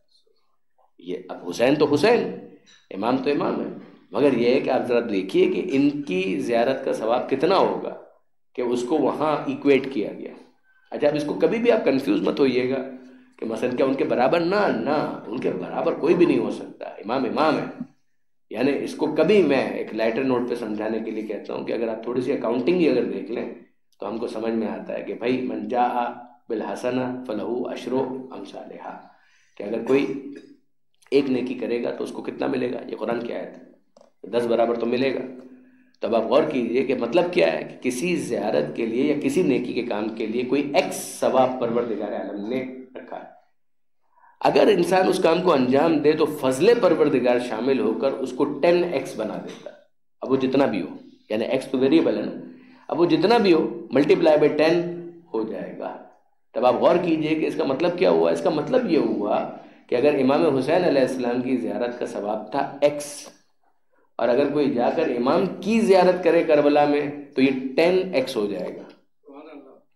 یہ اب حسین تو حسین، امام تو امام ہے، مگر یہ ہے کہ آپ ذرا دیکھیے کہ ان کی زیارت کا ثواب کتنا ہوگا کہ اس کو وہاں ایکویٹ کیا گیا. اچھا، اب اس کو کبھی بھی آپ کنفیوز مت ہوئیے گا کہ مثلا کیا ان کے برابر؟ نہ ان کے برابر کوئی بھی نہیں ہو سکتا. امام امام ہے. یعنی اس کو کبھی میں ایک لائٹر نوٹ پہ سمجھانے کے لیے کہتا ہوں کہ اگر آپ تھوڑی سی اکاؤنٹنگ ہی اگر دیکھ لیں تو ہم کو سمجھ میں آتا ہے کہ بھائی من جاء بالحسنہ فلہ عشر امثالھا، کہ اگر کوئی ایک نیکی کرے گا تو اس کو کتنا ملے گا؟ یہ قرآن کی آیت ہے، 10 برابر تو ملے گا. تب آپ غور کیجئے کہ مطلب کیا ہے کہ کسی زیارت کے لیے یا کسی نیکی کے کام کے لیے کوئی ایکس ثواب پروردگار عالم نے رکھا ہے. اگر انسان اس کام کو انجام دے تو فضل پروردگار شامل ہو کر اس کو 10x بنا دیتا ہے. اب وہ جتنا بھی ہو، یعنی x تو ویریبل ہے نا، اب وہ جتنا بھی ہو ملٹیپلائی بائی 10 ہو جائے گا. تب آپ غور کیجئے کہ اس کا مطلب کیا ہوا؟ اس کا مطلب یہ ہوا کہ اگر امام حسین علیہ السلام کی زیارت کا ثواب تھا x، اور اگر کوئی جا کر امام کی زیارت کرے کربلا میں تو یہ 10x ہو جائے گا،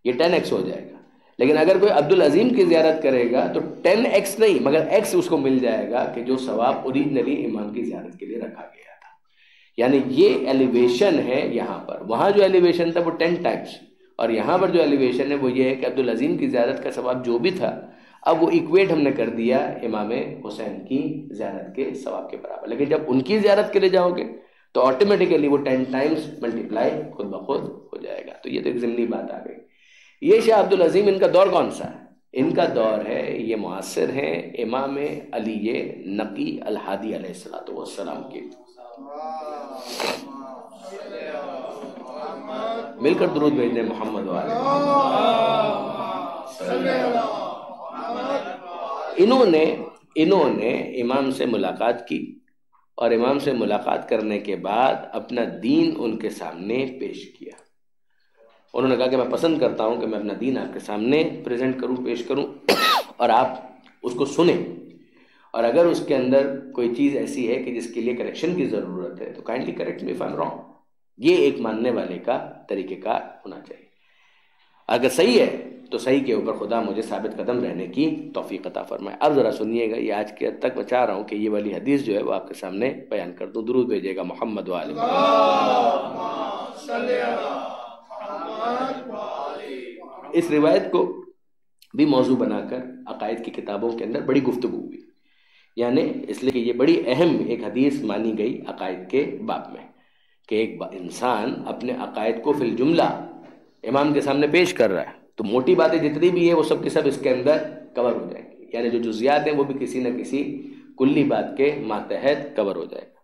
یہ 10x ہو جائے گا. لیکن اگر کوئی عبدالعظیم کی زیارت کرے گا تو 10x نہیں مگر x اس کو مل جائے گا کہ جو ثواب اوریجنلی امام کی زیارت کے لیے رکھا گیا تھا. یعنی یہ ایلیویشن ہے یہاں پر. وہاں جو ایلیویشن تھا وہ 10 ٹائمز، اور یہاں پر جو ایلیویشن ہے وہ یہ ہے کہ عبدالعظیم کی زیارت کا ثواب جو بھی تھا اب وہ ایکویٹ ہم نے کر دیا امام حسین کی زیارت کے ثواب کے برابر. لیکن جب ان کی زیارت کے لیے جاؤ گے تو آٹومیٹیکلی وہ 10 ٹائمز ملٹیپلائی خود بخود ہو جائے گا. تو یہ تو ایک ضمنی بات آ گئی. یہ شاہ عبد العظیم ان کا دور کون سا ہے؟ ان کا دور ہے، یہ معاصر ہیں امام علی نقی الہادی علیہ السلام کے. مل کر درود بھیج دیں محمد والے. انہوں نے امام سے ملاقات کی، اور امام سے ملاقات کرنے کے بعد اپنا دین ان کے سامنے پیش کیا. انہوں نے کہا کہ میں پسند کرتا ہوں کہ میں اپنا دین آپ کے سامنے پریزنٹ کروں، پیش کروں، اور آپ اس کو سنیں، اور اگر اس کے اندر کوئی چیز ایسی ہے کہ جس کے لیے کریکشن کی ضرورت ہے تو kindly correct me if I am wrong. یہ ایک ماننے والے کا طریقہ کار ہونا چاہیے. اگر صحیح ہے تو صحیح کے اوپر خدا مجھے ثابت قدم رہنے کی توفیق عطا فرمائے. اب ذرا سنیے گا، یہ آج کے حد تک میں چاہ رہا ہوں کہ یہ والی حدیث جو ہے وہ آپ کے سامنے بیان کر دوں. درود بھیجیے گا محمد والے. اس روایت کو بھی موضوع بنا کر عقائد کی کتابوں کے اندر بڑی گفتگو ہوئی، یعنی اس لیے کہ یہ بڑی اہم ایک حدیث مانی گئی عقائد کے باب میں، کہ ایک انسان اپنے عقائد کو فی الجملہ امام کے سامنے پیش کر رہا ہے تو موٹی باتیں جتنی بھی ہیں وہ سب کی سب اس کے اندر کور ہو جائیں گی، یعنی جو جزیات ہیں وہ بھی کسی نہ کسی کلی بات کے ماتحت کور ہو جائے گا.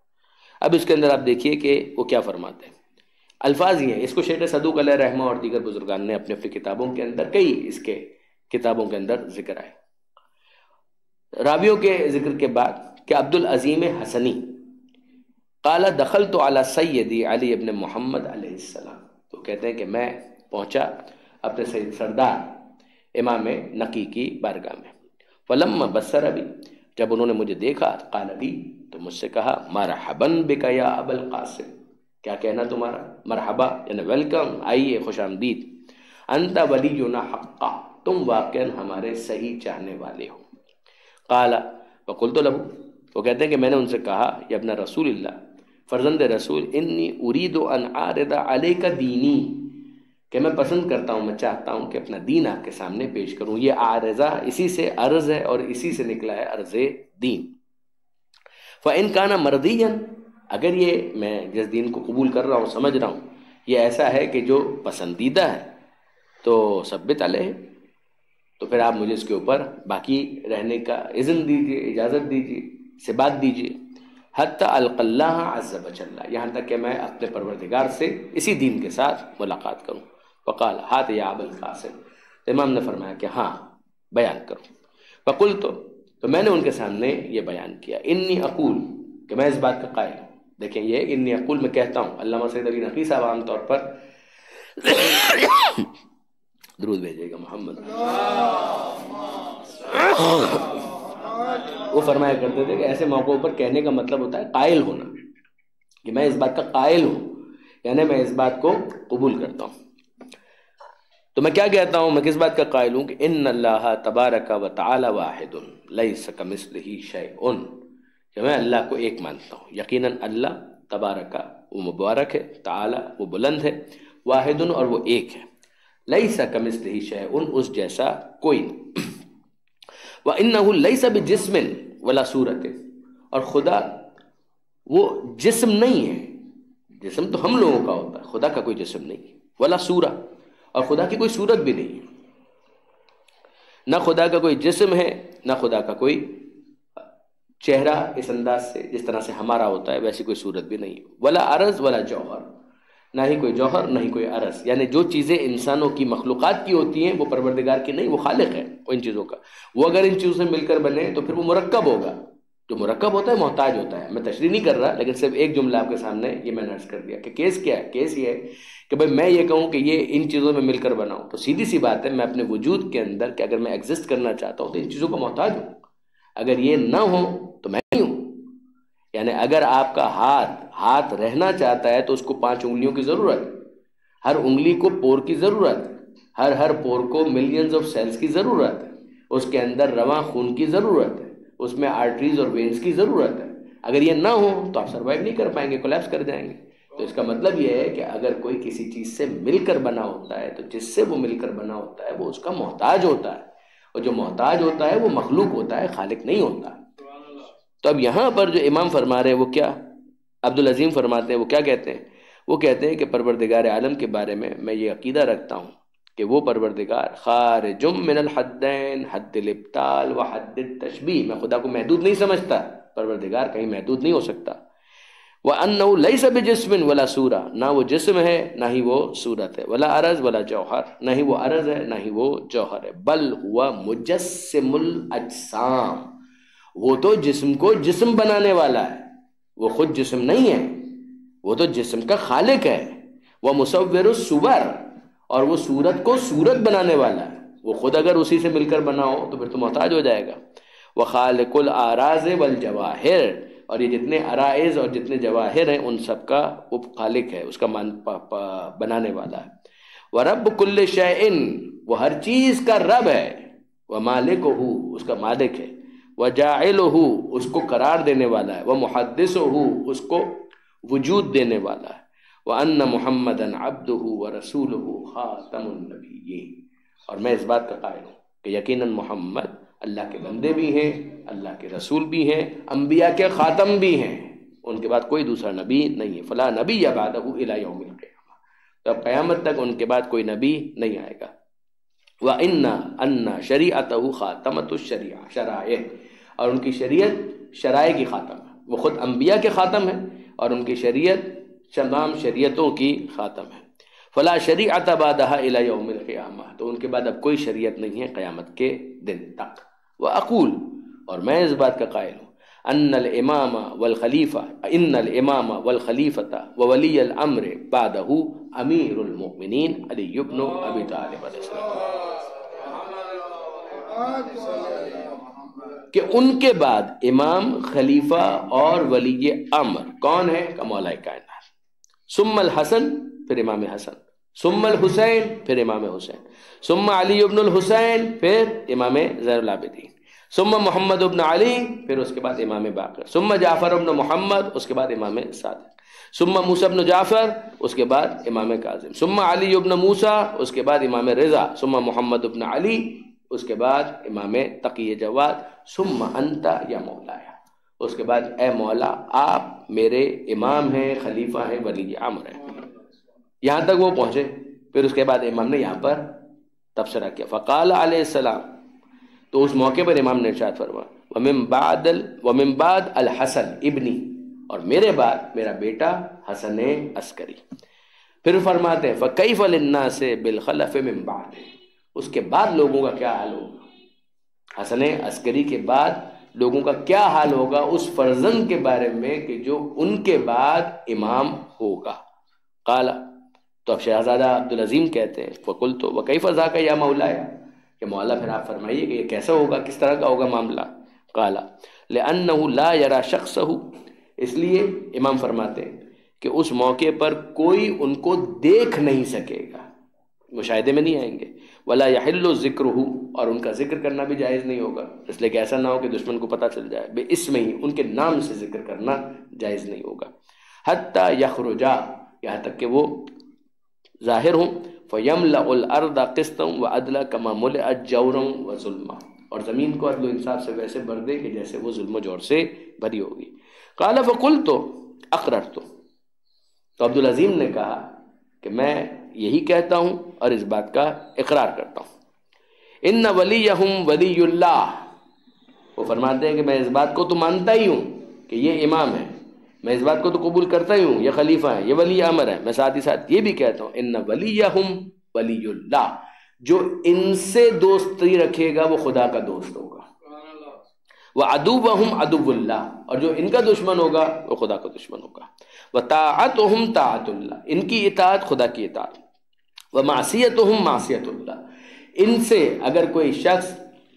اب اس کے اندر آپ دیکھیے کہ وہ کیا فرماتے ہیں. الفاظ یہ ہیں، اس کو شیخ صدوق علیہ رحمہ اور دیگر بزرگان نے اپنے کتابوں کے اندر، کئی اس کے کتابوں کے اندر ذکر آئے. راویوں کے ذکر کے بعد کہ عبد العظیم حسنی قال دخلت علی سیدی علی ابن محمد علیہ السلام، تو کہتے ہیں کہ میں پہنچا اپنے سید سردار امام نقی کی بارگاہ میں. فلما بصر بی، جب انہوں نے مجھے دیکھا، قال بی، تو مجھ سے کہا مرحبا بک یا ابا القاسم، کیا کہنا تمہارا؟ مرحبا یعنی ویلکم، آئیے، خوش آمدید. انت ولینا حقا، تم واقعا ہمارے صحیح چاہنے والے ہو. قال فقلت له، وہ کہتے ہیں کہ میں نے ان سے کہا یا ابن رسول اللہ، فرزند رسول، انی ارید ان اعرض علیک دینی، کہ میں پسند کرتا ہوں، میں چاہتا ہوں کہ اپنا دین آپ کے سامنے پیش کروں. یہ عارضہ اسی سے عرض ہے اور اسی سے نکلا ہے عرض دین. فإن كان مرضیا، اگر یہ میں جس دین کو قبول کر رہا ہوں، سمجھ رہا ہوں یہ ایسا ہے کہ جو پسندیدہ ہے، تو ثبت علیہ، تو پھر آپ مجھے اس کے اوپر باقی رہنے کا اذن دیجیے، اجازت دیجیے، سے بات دیجیے. حتی القی اللہ عز وجل، یہاں تک کہ میں اپنے پروردگار سے اسی دین کے ساتھ ملاقات کروں. فقال ہات یا ابا القاسم، امام نے فرمایا کہ ہاں بیان کرو. فقلت، تو میں نے ان کے سامنے یہ بیان کیا، انی اقول، کہ میں اس بات کا قائل ہوں. دیکھیں یہ انی اقول میں کہتا ہوں. علامہ سید علی نقی صاحب عام طور پر درود بھیجیے گا محمد، وہ فرمایا کرتے تھے کہ ایسے موقعوں پر کہنے کا مطلب ہوتا ہے قائل ہونا، کہ میں اس بات کا قائل ہوں، یعنی میں اس بات کو قبول کرتا ہوں. تو میں کیا کہتا ہوں، میں کس بات کا قائل ہوں؟ کہ ان اللہ تبارک و تعالی واحد لیس کمثلہ شیء، کہ میں اللہ کو ایک مانتا ہوں. یقیناً اللہ تبارک، وہ مبارک ہے، تعالی وہ بلند ہے، واحد اور وہ ایک ہے، لیس کمثلہ شیء اس جیسا کوئی نہیں. وانہ لیس بجسم ولا صورت، اور خدا وہ جسم نہیں ہے، جسم تو ہم لوگوں کا ہوتا ہے، خدا کا کوئی جسم نہیں ہے. ولا صورہ، اور خدا کی کوئی صورت بھی نہیں ہے. نہ خدا کا کوئی جسم ہے، نہ خدا کا کوئی چہرہ اس انداز سے جس طرح سے ہمارا ہوتا ہے ویسی کوئی صورت بھی نہیں ہے. ولا عرض ولا جوہر، نہ ہی کوئی جوہر نہ ہی کوئی عرض، یعنی جو چیزیں انسانوں کی مخلوقات کی ہوتی ہیں وہ پروردگار کی نہیں، وہ خالق ہے ان چیزوں کا. وہ اگر ان چیزوں سے مل کر بنے تو پھر وہ مرکب ہوگا. جو مرکب ہوتا ہے محتاج ہوتا ہے. میں تشریح نہیں کر رہا، لیکن صرف ایک جملہ آپ کے سامنے یہ میں نے عرض کر دیا کہ کیس کیا ہے. کیس یہ ہے کہ بھائی میں یہ کہوں کہ یہ ان چیزوں میں مل کر بناؤں، تو سیدھی سی بات ہے میں اپنے وجود کے اندر کہ اگر میں ایگزسٹ کرنا چاہتا ہوں تو ان چیزوں کا محتاج ہوں. اگر یہ نہ ہو تو میں نہیں ہوں. یعنی اگر آپ کا ہاتھ رہنا چاہتا ہے تو اس کو 5 انگلیوں کی ضرورت، ہر انگلی کو پور کی ضرورت، ہر پور کو ملینز آف سیلز کی ضرورت ہے، اس کے اندر رواں خون کی ضرورت ہے، اس میں آرٹریز اور وینز کی ضرورت ہے. اگر یہ نہ ہو تو آپ سروائیو نہیں کر پائیں گے، کولیپس کر جائیں گے. تو اس کا مطلب یہ ہے کہ اگر کوئی کسی چیز سے مل کر بنا ہوتا ہے تو جس سے وہ مل کر بنا ہوتا ہے وہ اس کا محتاج ہوتا ہے، اور جو محتاج ہوتا ہے وہ مخلوق ہوتا ہے، خالق نہیں ہوتا. تو اب یہاں پر جو امام فرما رہے ہیں وہ کیا؟ عبدالعظیم فرماتے ہیں وہ کیا کہتے ہیں؟ وہ کہتے ہیں کہ پروردگار عالم کے بارے میں یہ عقیدہ رکھتا ہوں کہ وہ پروردگار خارج من الحدین، حد الابطال و حد التشبیہ، میں خدا کو محدود نہیں سمجھتا، پروردگار کہیں محدود نہیں ہو سکتا۔ وَأَنَّهُ لَيْسَ بِجِسْمٍ وَلَا صُورَةٍ، نہ وہ جسم ہے نہ ہی وہ صورت ہے، ولا عرض ولا جوہر، نہ ہی وہ عرض ہے نہ ہی وہ جوہر ہے، بل ہوا مجسم الاجسام، وہ تو جسم کو جسم بنانے والا ہے، وہ خود جسم نہیں ہے، وہ تو جسم کا خالق ہے، وہ مصور الصور، اور وہ صورت کو صورت بنانے والا ہے، وہ خود اگر اسی سے مل کر بنا ہو تو پھر تو محتاج ہو جائے گا۔ وخالق الاراض والجواہر، اور یہ جتنے عرائض اور جتنے جواہر ہیں ان سب کا وہ خالق ہے، اس کا بنانے والا ہے۔ وَرَبُّ كُلِّ شَيْءٍ، وہ ہر چیز کا رب ہے، وَمَالِكُهُ، اس کا مالک ہے، وَجَاعِلُهُ، اس کو قرار دینے والا ہے، وَمُحَدِّثُهُ، اس کو وجود دینے والا ہے، وَأَنَّ مُحَمَّدًا عَبْدُهُ وَرَسُولُهُ خَاتَمُ النَّبِيِّينَ، اور میں اس بات کا قائل ہوں کہ یقیناً محمد اللہ کے بندے بھی ہیں، اللہ کے رسول بھی ہیں، انبیاء کے خاتم بھی ہیں، ان کے بعد کوئی دوسرا نبی نہیں ہے، فلا نبی بعدہ الی یوم القیامہ، تو اب قیامت تک ان کے بعد کوئی نبی نہیں آئے گا۔ وَإِنَّ شَرِيعَتَهُ خَاتَمَةُ الشَّرَائِعِ، اور ان کی شریعت شرائع کی خاتم ہے، وہ خود انبیاء کے خاتم ہے اور ان کی شریعت تمام شریعتوں کی خاتم ہے۔ فلا شریعت بعدہ الی یوم القیامہ، تو ان کے بعد اب کوئی شریعت نہیں ہے قیامت کے دن تک۔ وَأَقُول، اور میں اس بات کا قائل ہوں، ان الامام والخلیفۃ وولی الامر بعدہ امیر المؤمنین علی بن ابی طالب علیہ السلام، کہ ان کے بعد امام، خلیفہ اور ولی امر کون ہے؟ کہ مولا کائنات، ثم الحسن، پھر امام حسن، ثم الحسین، پھر امام حسین، ثم علی ابن الحسین، پھر امام زین العابدین، ثم محمد ابن علی، پھر اس کے بعد امام باقر، ثم جعفر ابن محمد، اس کے بعد امام صادق، ثم موسیٰ ابن جعفر، اس کے بعد امام کاظم، ثم علی ابن موسیٰ، اس کے بعد امام رضا، ثم محمد ابن علی، اس کے بعد امام تقی جواد، ثم انت یا مولایا، اس کے بعد اے مولا آپ میرے امام ہیں، خلیفہ ہیں، ولی امر ہیں، یہاں تک وہ پہنچے۔ پھر اس کے بعد امام نے یہاں پر تبصرہ کیا، فقال علیہ السلام، تو اس موقع پر امام نے ارشاد فرمایا، ومن بعد الحسن ابنی، اور میرے بعد میرا بیٹا حسن عسکری۔ پھر فرماتے ہیں فکیف للناس بالخلف من بعد، اس کے بعد لوگوں کا کیا حال ہوگا، حسن عسکری کے بعد لوگوں کا کیا حال ہوگا اس فرزند کے بارے میں کہ جو ان کے بعد امام ہوگا۔ قال، تو اب شہزادہ عبدالعظیم کہتے ہیں فقلت وکیف ذاک یا مولایا، کہ مولا پھر آپ فرمائیے کہ یہ کیسا ہوگا، کس طرح کا ہوگا معاملہ۔ قال لأنه لا يرى شخصه، اس لیے امام فرماتے ہیں کہ اس موقع پر کوئی ان کو دیکھ نہیں سکے گا، مشاہدے میں نہیں آئیں گے، ولا يحل ذکرہ، اور ان کا ذکر کرنا بھی جائز نہیں ہوگا، اس لیے کہ ایسا نہ ہو کہ دشمن کو پتہ چل جائے، بے اسم ہی، ان کے نام سے ذکر کرنا جائز نہیں ہوگا، حتی یخرجا، یہاں تک کہ وہ ظاہر ہوں، فَيَمْلَأُ الْأَرْضَ قِسْطًا وَعَدْلًا كَمَا مُلِئَتْ جَوْرًا وَظُلْمًا، اور زمین کو عدل و انصاف سے ویسے بھر دے کہ جیسے وہ ظلم و جور سے بھری ہوگی۔ قَالَ فَقُلْتُ أَقْرَرْتُ، تو عبدالعظیم نے کہا کہ میں یہی کہتا ہوں اور اس بات کا اقرار کرتا ہوں۔ ان ولیہم ولی اللہ، وہ فرماتے ہیں کہ میں اس بات کو تو مانتا ہی ہوں کہ یہ امام ہے، میں اس بات کو تو قبول کرتا ہی ہوں یہ خلیفہ ہے، یہ ولی امر ہے، میں ساتھ ہی ساتھ یہ بھی کہتا ہوں ان ولیہم ولی اللہ، جو ان سے دوستی رکھے گا وہ خدا کا دوست ہوگا، وعدوہم عدو اللہ، اور جو ان کا دشمن ہوگا وہ خدا کا دشمن ہوگا، وطاعتہم طاعت اللہ، ان کی اطاعت خدا کی اطاعت، ومعصیتہم معصیت اللہ، ان سے اگر کوئی شخص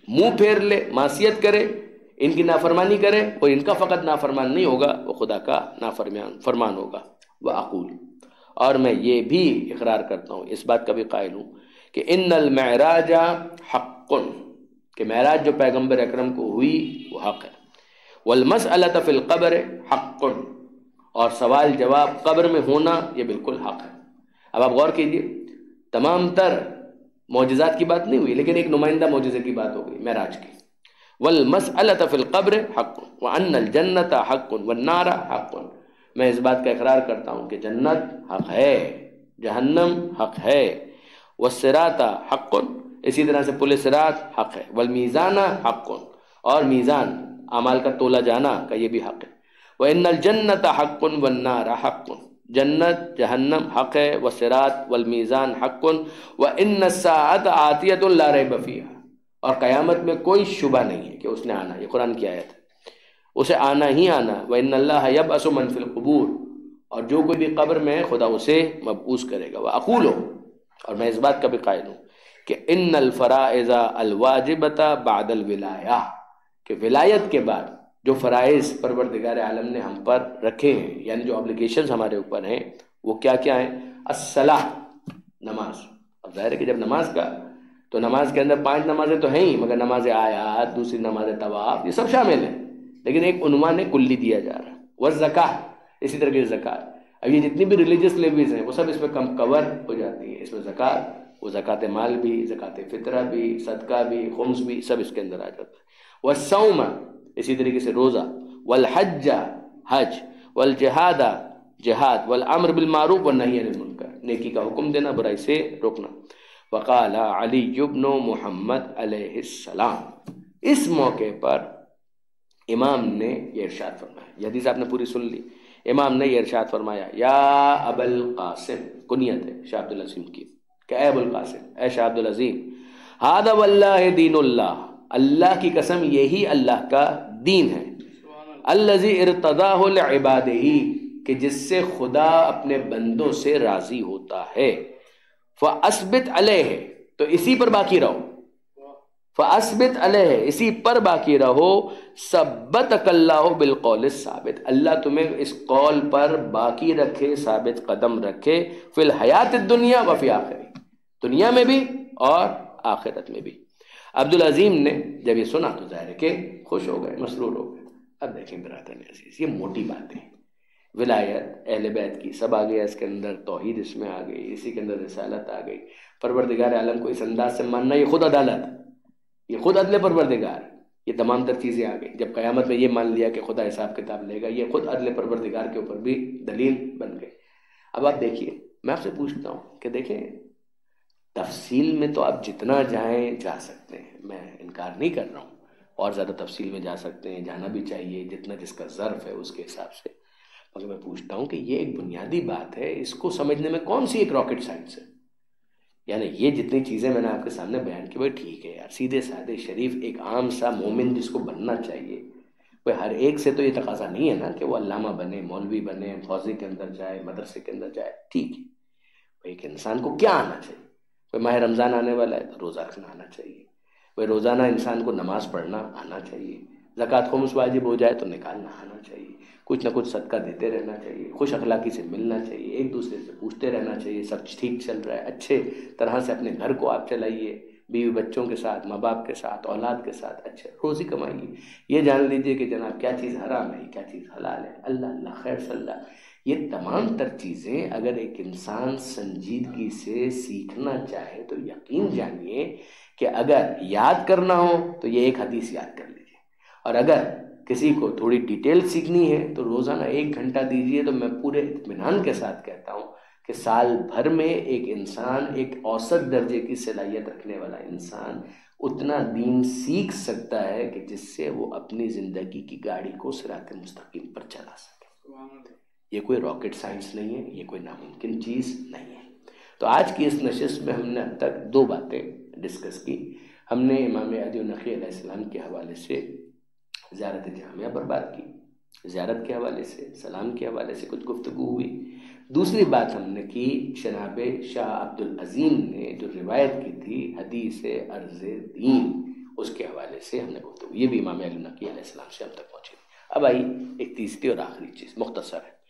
منہ پھیر لے، معصیت کرے، ان کی نافرمانی کرے، اور ان کا فقط نافرمان نہیں ہوگا، وہ خدا کا نافرمان ہوگا۔ وَأَقُولُ، اور میں یہ بھی اقرار کرتا ہوں، اس بات کا بھی قائل ہوں کہ ان المعراج حق، کہ معراج جو پیغمبر اکرم کو ہوئی وہ حق ہے، والمسألۃ فی القبر حق، اور سوال جواب قبر میں ہونا یہ بالکل حق ہے۔ اب آپ غور کیجئے، تمام تر معجزات کی بات نہیں ہوئی لیکن ایک نمائندہ معجزے کی بات ہو گئی معراج کی۔ والمسألۃ فی القبر حق وان الجنۃ حق والنار حق، میں اس بات کا اقرار کرتا ہوں کہ جنت حق ہے، جہنم حق ہے، والصراط حق، اسی طرح سے پل صراط حق ہے، والمیزان حق، اور میزان اعمال کا تولا جانا کا یہ بھی حق ہے، وان الجنت حق والنار حق، جنت جہنم حق ہے، والصراط والمیزان حق، وان الساعۃ آتیۃ لا ریب فیہا، اور قیامت میں کوئی شبہ نہیں ہے کہ اس نے آنا، یہ قرآن کی آیت ہے، اسے آنا ہی آنا، وان اللہ یبعث من فی القبور، اور جو کوئی بھی قبر میں ہے خدا اسے مبعوث کرے گا، واقول، اور میں اس بات کا بھی قائل ہوں کہ ان الفرائض الواجبۃ بعد الولایہ، کہ ولایت کے بعد جو فرائض پروردگار عالم نے ہم پر رکھے ہیں، یعنی جو ابلیگیشنز ہمارے اوپر ہیں، وہ کیا کیا ہیں؟ الصلاۃ، نماز۔ اب ظاہر ہے کہ جب نماز کا، تو نماز کے اندر 5 نمازیں تو ہیں ہی، مگر نماز آیات، دوسری نماز طواف، یہ سب شامل ہیں، لیکن ایک عنوان کلی دیا جا رہا ہے، والزکاۃ، اسی طرح کی زکوٰۃ۔ اب یہ جتنی بھی ریلیجس لیویز ہیں وہ سب اس میں کم کور ہو جاتی ہیں، اس میں زکوٰۃ، وہ زکوٰۃ مال بھی، زکوٰۃ فطرہ بھی، صدقہ بھی، خمس بھی، سب اس کے اندر آ جاتا ہے۔ والصوم، اسی طریقے سے روزہ، والحج، حج، والجہاد، جہاد، والامر بالمعروف والنہی عن المنکر، نیکی کا حکم دینا، برائی سے روکنا۔ وقال علی بن محمد علیہ السلام، اس موقع پر امام نے یہ ارشاد فرمایا، یہ حدیث آپ نے پوری سن لی، امام نے یہ ارشاد فرمایا، یا ابا القاسم، کنیت ہے شاہ عبد العظیم کی، کہ اے ابو القاسم، اے شاہ عبد العظیم، ھذا واللہ دین اللہ، اللہ کی قسم یہی اللہ کا دین ہے، الذی ارتضاہ لعبادہ، کہ جس سے خدا اپنے بندوں سے راضی ہوتا ہے، فاثبت علیہ، تو اسی پر باقی رہو، فاثبت علیہ، اسی پر باقی رہو، ثبتک اللہ بالقول الثابت، اللہ تمہیں اس قول پر باقی رکھے، ثابت قدم رکھے، فی الحیات الدنیا و فی آخرہ، دنیا میں بھی اور آخرت میں بھی۔ عبدالعظیم نے جب یہ سنا تو ظاہر ہے کہ خوش ہو گئے، مسرور ہو گئے۔ اب دیکھیں برادران عزیز، یہ موٹی باتیں، ولایت اہل بیت کی سب آ گیا، اس کے اندر توحید اس میں آ گئی، اسی کے اندر رسالت آ گئی، پروردگار عالم کو اس انداز سے ماننا، یہ خود عدالت، یہ خود عدل پروردگار، یہ تمام تر چیزیں آ گئی۔ جب قیامت میں یہ مان لیا کہ خدا حساب کتاب لے گا، یہ خود عدل پروردگار کے اوپر بھی دلیل بن گئے۔ اب آپ دیکھیے، میں آپ سے پوچھتا ہوں کہ دیکھیں، تفصیل میں تو آپ جتنا جائیں جا سکتے ہیں، میں انکار نہیں کر رہا ہوں، اور زیادہ تفصیل میں جا سکتے ہیں، جانا بھی چاہیے، جتنا جس کا ظرف ہے اس کے حساب سے، مگر میں پوچھتا ہوں کہ یہ ایک بنیادی بات ہے، اس کو سمجھنے میں کون سی ایک راکٹ سائنس ہے؟ یعنی یہ جتنی چیزیں میں نے آپ کے سامنے بیان کی، وہ ٹھیک ہے یار، سیدھے سادے شریف ایک عام سا مومن جس کو بننا چاہیے، وہ ہر ایک سے تو یہ تقاضا نہیں ہے نا کہ وہ علامہ بنے، مولوی بنے، فوزی کے اندر جائے، مدرسے کے اندر جائے، ٹھیک ہے، ایک انسان کو کیا آنا چاہیے؟ کوئی ماہ رمضان آنے والا ہے تو روزہ رکھنا آنا چاہیے، کوئی روزانہ انسان کو نماز پڑھنا آنا چاہیے، زکوٰۃ خمس واجب ہو جائے تو نکالنا آنا چاہیے، کچھ نہ کچھ صدقہ دیتے رہنا چاہیے، خوش اخلاقی سے ملنا چاہیے، ایک دوسرے سے پوچھتے رہنا چاہیے سب ٹھیک چل رہا ہے، اچھے طرح سے اپنے گھر کو آپ چلائیے، بیوی بچوں کے ساتھ، ماں باپ کے ساتھ، اولاد کے ساتھ اچھے روزی کمائیے، یہ جان لیجئے کہ جناب کیا چیز حرام ہے، کیا چیز حلال ہے، اللہ اللہ خیر صلی اللہ۔ یہ تمام تر چیزیں اگر ایک انسان سنجیدگی سے سیکھنا چاہے تو یقین جانیے کہ اگر یاد کرنا ہو تو یہ ایک حدیث یاد کر لیجیے، اور اگر کسی کو تھوڑی ڈیٹیل سیکھنی ہے تو روزانہ 1 گھنٹہ دیجیے، تو میں پورے اطمینان کے ساتھ کہتا ہوں کہ سال بھر میں ایک انسان، ایک اوسط درجے کی صلاحیت رکھنے والا انسان اتنا دین سیکھ سکتا ہے کہ جس سے وہ اپنی زندگی کی گاڑی کو صراط مستقیم پر چلا سکے۔ یہ کوئی راکٹ سائنس نہیں ہے، یہ کوئی ناممکن چیز نہیں ہے۔ تو آج کی اس نشست میں ہم نے اب تک 2 باتیں ڈسکس کی۔ ہم نے امام عدی النقی علیہ السلام کے حوالے سے زیارت جامعہ پر بات کی، زیارت کے حوالے سے، سلام کے حوالے سے کچھ گفتگو ہوئی۔ دوسری بات ہم نے کی جناب شاہ عبد العظیم نے جو روایت کی تھی حدیث عرض دین، اس کے حوالے سے ہم نے گفتگو، یہ بھی امام علی نقی علیہ السلام سے ہم تک پہنچی۔ اب آئی ایک تیسری اور آخری چیز، مختصر ہے،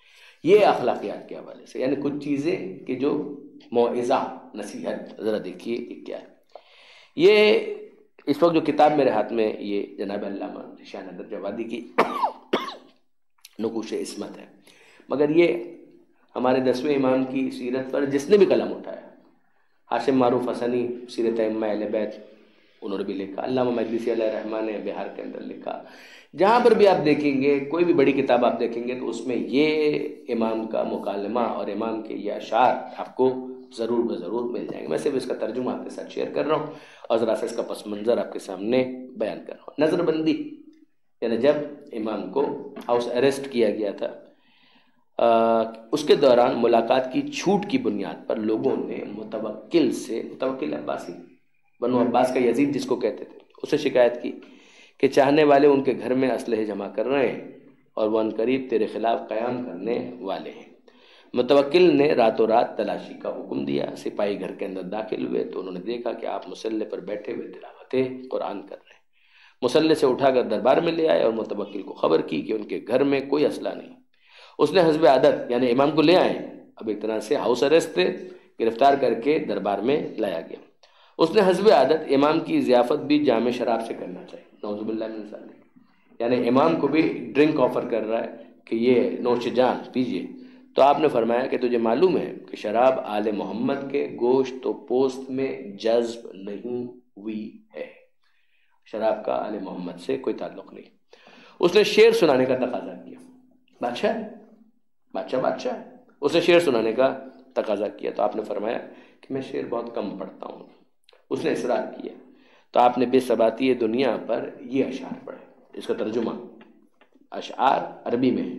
یہ اخلاقیات کے حوالے سے، یعنی کچھ چیزیں کہ جو موعظہ، نصیحت، ذرا دیکھیے کہ کیا ہے۔ یہ اس وقت جو کتاب میرے ہاتھ میں، یہ جناب علامہ شاہ نادر جوادی کی نقوش عصمت ہے، مگر یہ ہمارے 10ویں امام کی سیرت پر جس نے بھی قلم اٹھایا، ہاشم معروف حسنی سیرت ائمہ اہل بیت، انہوں نے بھی لکھا، علامہ مجلسی علیہ الرحمٰن نے بہار کے اندر لکھا. جہاں پر بھی آپ دیکھیں گے، کوئی بھی بڑی کتاب آپ دیکھیں گے تو اس میں یہ امام کا مکالمہ اور امام کے یہ اشعار آپ کو ضرور ضرور مل جائیں گے. میں صرف اس کا ترجمہ آپ کے ساتھ شیئر کر رہا ہوں اور ذرا سا اس کا پس منظر آپ کے سامنے بیان کر رہا ہوں. نظر بندی، یعنی جب امام کو ہاؤس اریسٹ کیا گیا تھا، اس کے دوران ملاقات کی چھوٹ کی بنیاد پر لوگوں نے متوکل عباسی، بنو عباس کا یزید جس کو کہتے تھے، اسے شکایت کی کہ چاہنے والے ان کے گھر میں اسلحے جمع کر رہے ہیں اور وہ عنقریب تیرے خلاف قیام کرنے والے ہیں. متوکل نے راتوں رات تلاشی کا حکم دیا. سپاہی گھر کے اندر داخل ہوئے تو انہوں نے دیکھا کہ آپ مسلح پر بیٹھے ہوئے تلاوت قرآن کر رہے ہیں. مسلح سے اٹھا کر دربار میں لے آئے اور متوکل کو خبر کی کہ ان کے گھر میں کوئی اسلحہ نہیں. اس نے حسب عادت، یعنی امام کو لے آئے، اب ایک طرح سے ہاؤس اریسٹ تھے، گرفتار کر کے دربار میں لایا گیا. اس نے حسب عادت امام کی ضیافت بھی جام شراب سے کرنا چاہیے. نعوذ باللہ من ذالک، یعنی امام کو بھی ڈرنک آفر کر رہا ہے کہ یہ نوش جان پیجیے. تو آپ نے فرمایا کہ تجھے معلوم ہے کہ شراب آل محمد کے گوشت و پوست میں جذب نہیں ہوئی ہے. شراب کا آل محمد سے کوئی تعلق نہیں. اس نے شعر سنانے کا تقاضا کیا. بادشاہ اس نے شعر سنانے کا تقاضا کیا تو آپ نے فرمایا کہ میں شعر بہت کم پڑھتا ہوں. اس نے اصرار کیا تو آپ نے بے ثباتی دنیا پر یہ اشعار پڑھے. اس کا ترجمہ اشعار عربی میں ہے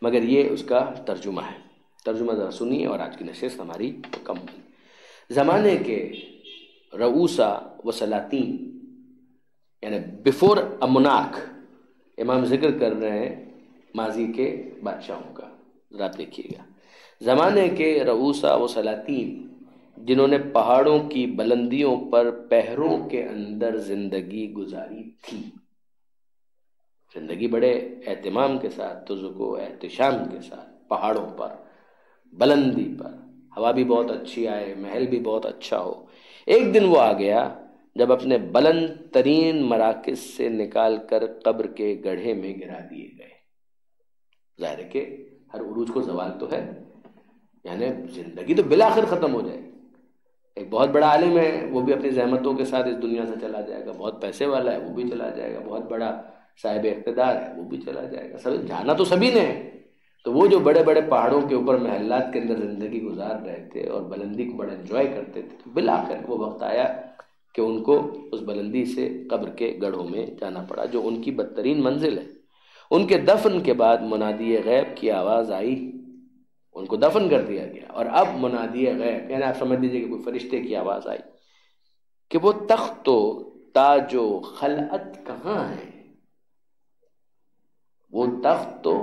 مگر یہ اس کا ترجمہ ہے. ترجمہ ذرا سنیے اور آج کی نشست ہماری مکمل. زمانے کے رؤوسا و سلاطین، یعنی بیفور امناک، امام ذکر کر رہے ہیں ماضی کے بادشاہوں کا. ذرا دیکھیے گا، زمانے کے رؤوسا و سلاطین جنہوں نے پہاڑوں کی بلندیوں پر پہروں کے اندر زندگی گزاری تھی. زندگی بڑے اہتمام کے ساتھ، تزک و احتشام کے ساتھ، پہاڑوں پر، بلندی پر، ہوا بھی بہت اچھی آئے، محل بھی بہت اچھا ہو. ایک دن وہ آ گیا جب اپنے بلند ترین مراکز سے نکال کر قبر کے گڑھے میں گرا دیے گئے. ظاہر ہے کہ ہر عروج کو زوال تو ہے، یعنی زندگی تو بالآخر ختم ہو جائے گی. ایک بہت بڑا عالم ہے، وہ بھی اپنی زحمتوں کے ساتھ اس دنیا سے چلا جائے گا. بہت پیسے والا ہے، وہ بھی چلا جائے گا. بہت بڑا صاحب اقتدار ہے، وہ بھی چلا جائے گا. سب جانا تو سبھی نے ہے. تو وہ جو بڑے بڑے پہاڑوں کے اوپر محلات کے اندر زندگی گزار رہے تھے اور بلندی کو بڑا انجوائے کرتے تھے، تو بالآخر وہ وقت آیا کہ ان کو اس بلندی سے قبر کے گڑھوں میں جانا پڑا جو ان کی بدترین منزل ہے. ان کے دفن کے بعد منادی غیب کی آواز آئی. ان کو دفن کر دیا گیا اور اب منادی غیب، یعنی آپ سمجھ لیجیے کہ کوئی فرشتے کی آواز آئی کہ وہ تخت و تاج و خلعت کہاں ہے. وہ تخت و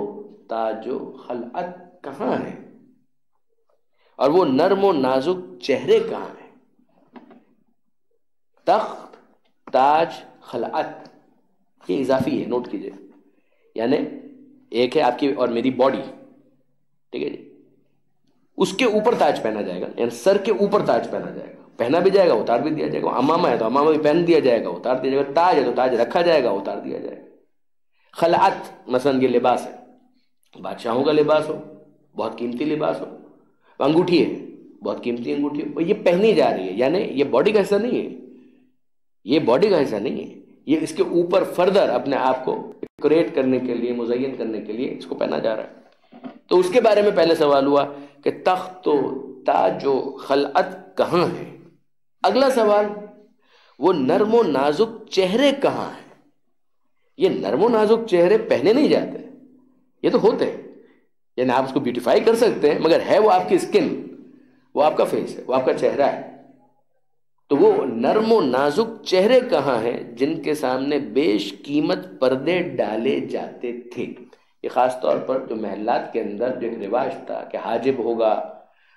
تاج و خلعت کہاں ہے اور وہ نرم و نازک چہرے کہاں ہیں. تخت، تاج، خلعت یہ اضافی ہے، نوٹ کیجئے. یعنی ایک ہے آپ کی اور میری باڈی، ٹھیک ہے جی، اس کے اوپر تاج پہنا جائے گا، یعنی سر کے اوپر تاج پہنا جائے گا. پہنا بھی جائے گا، اتار بھی دیا جائے گا. امامہ ہے تو امامہ بھی پہن دیا جائے گا، اتار دیا جائے گا. تاج ہے تو تاج رکھا جائے گا، اتار دیا جائے گا. خلعت مثلا یہ لباس ہے، بادشاہوں کا لباس ہو، بہت قیمتی لباس ہو. انگوٹھی ہے، بہت قیمتی انگوٹھی ہو، یہ پہنی جا رہی ہے. یعنی یہ باڈی کا حصہ نہیں ہے، یہ باڈی کا حصہ نہیں ہے، یہ اس کے اوپر فردر اپنے آپ کو ڈیکوریٹ کرنے کے لیے، مزین کرنے کے لیے اس کو پہنا جا رہا ہے. تو اس کے بارے میں پہلے سوال ہوا کہ تخت و تاج و خلعت کہاں ہے. اگلا سوال، وہ نرم و نازک چہرے کہاں ہیں. یہ نرم و نازک چہرے پہنے نہیں جاتے، یہ تو ہوتے ہیں. یعنی آپ اس کو بیوٹیفائی کر سکتے ہیں مگر ہے وہ آپ کی اسکن، وہ آپ کا فیس ہے، وہ آپ کا چہرہ ہے. تو وہ نرم و نازک چہرے کہاں ہیں جن کے سامنے بیش قیمت پردے ڈالے جاتے تھے. یہ خاص طور پر جو محلات کے اندر جو ایک رواج تھا کہ حاجب ہوگا،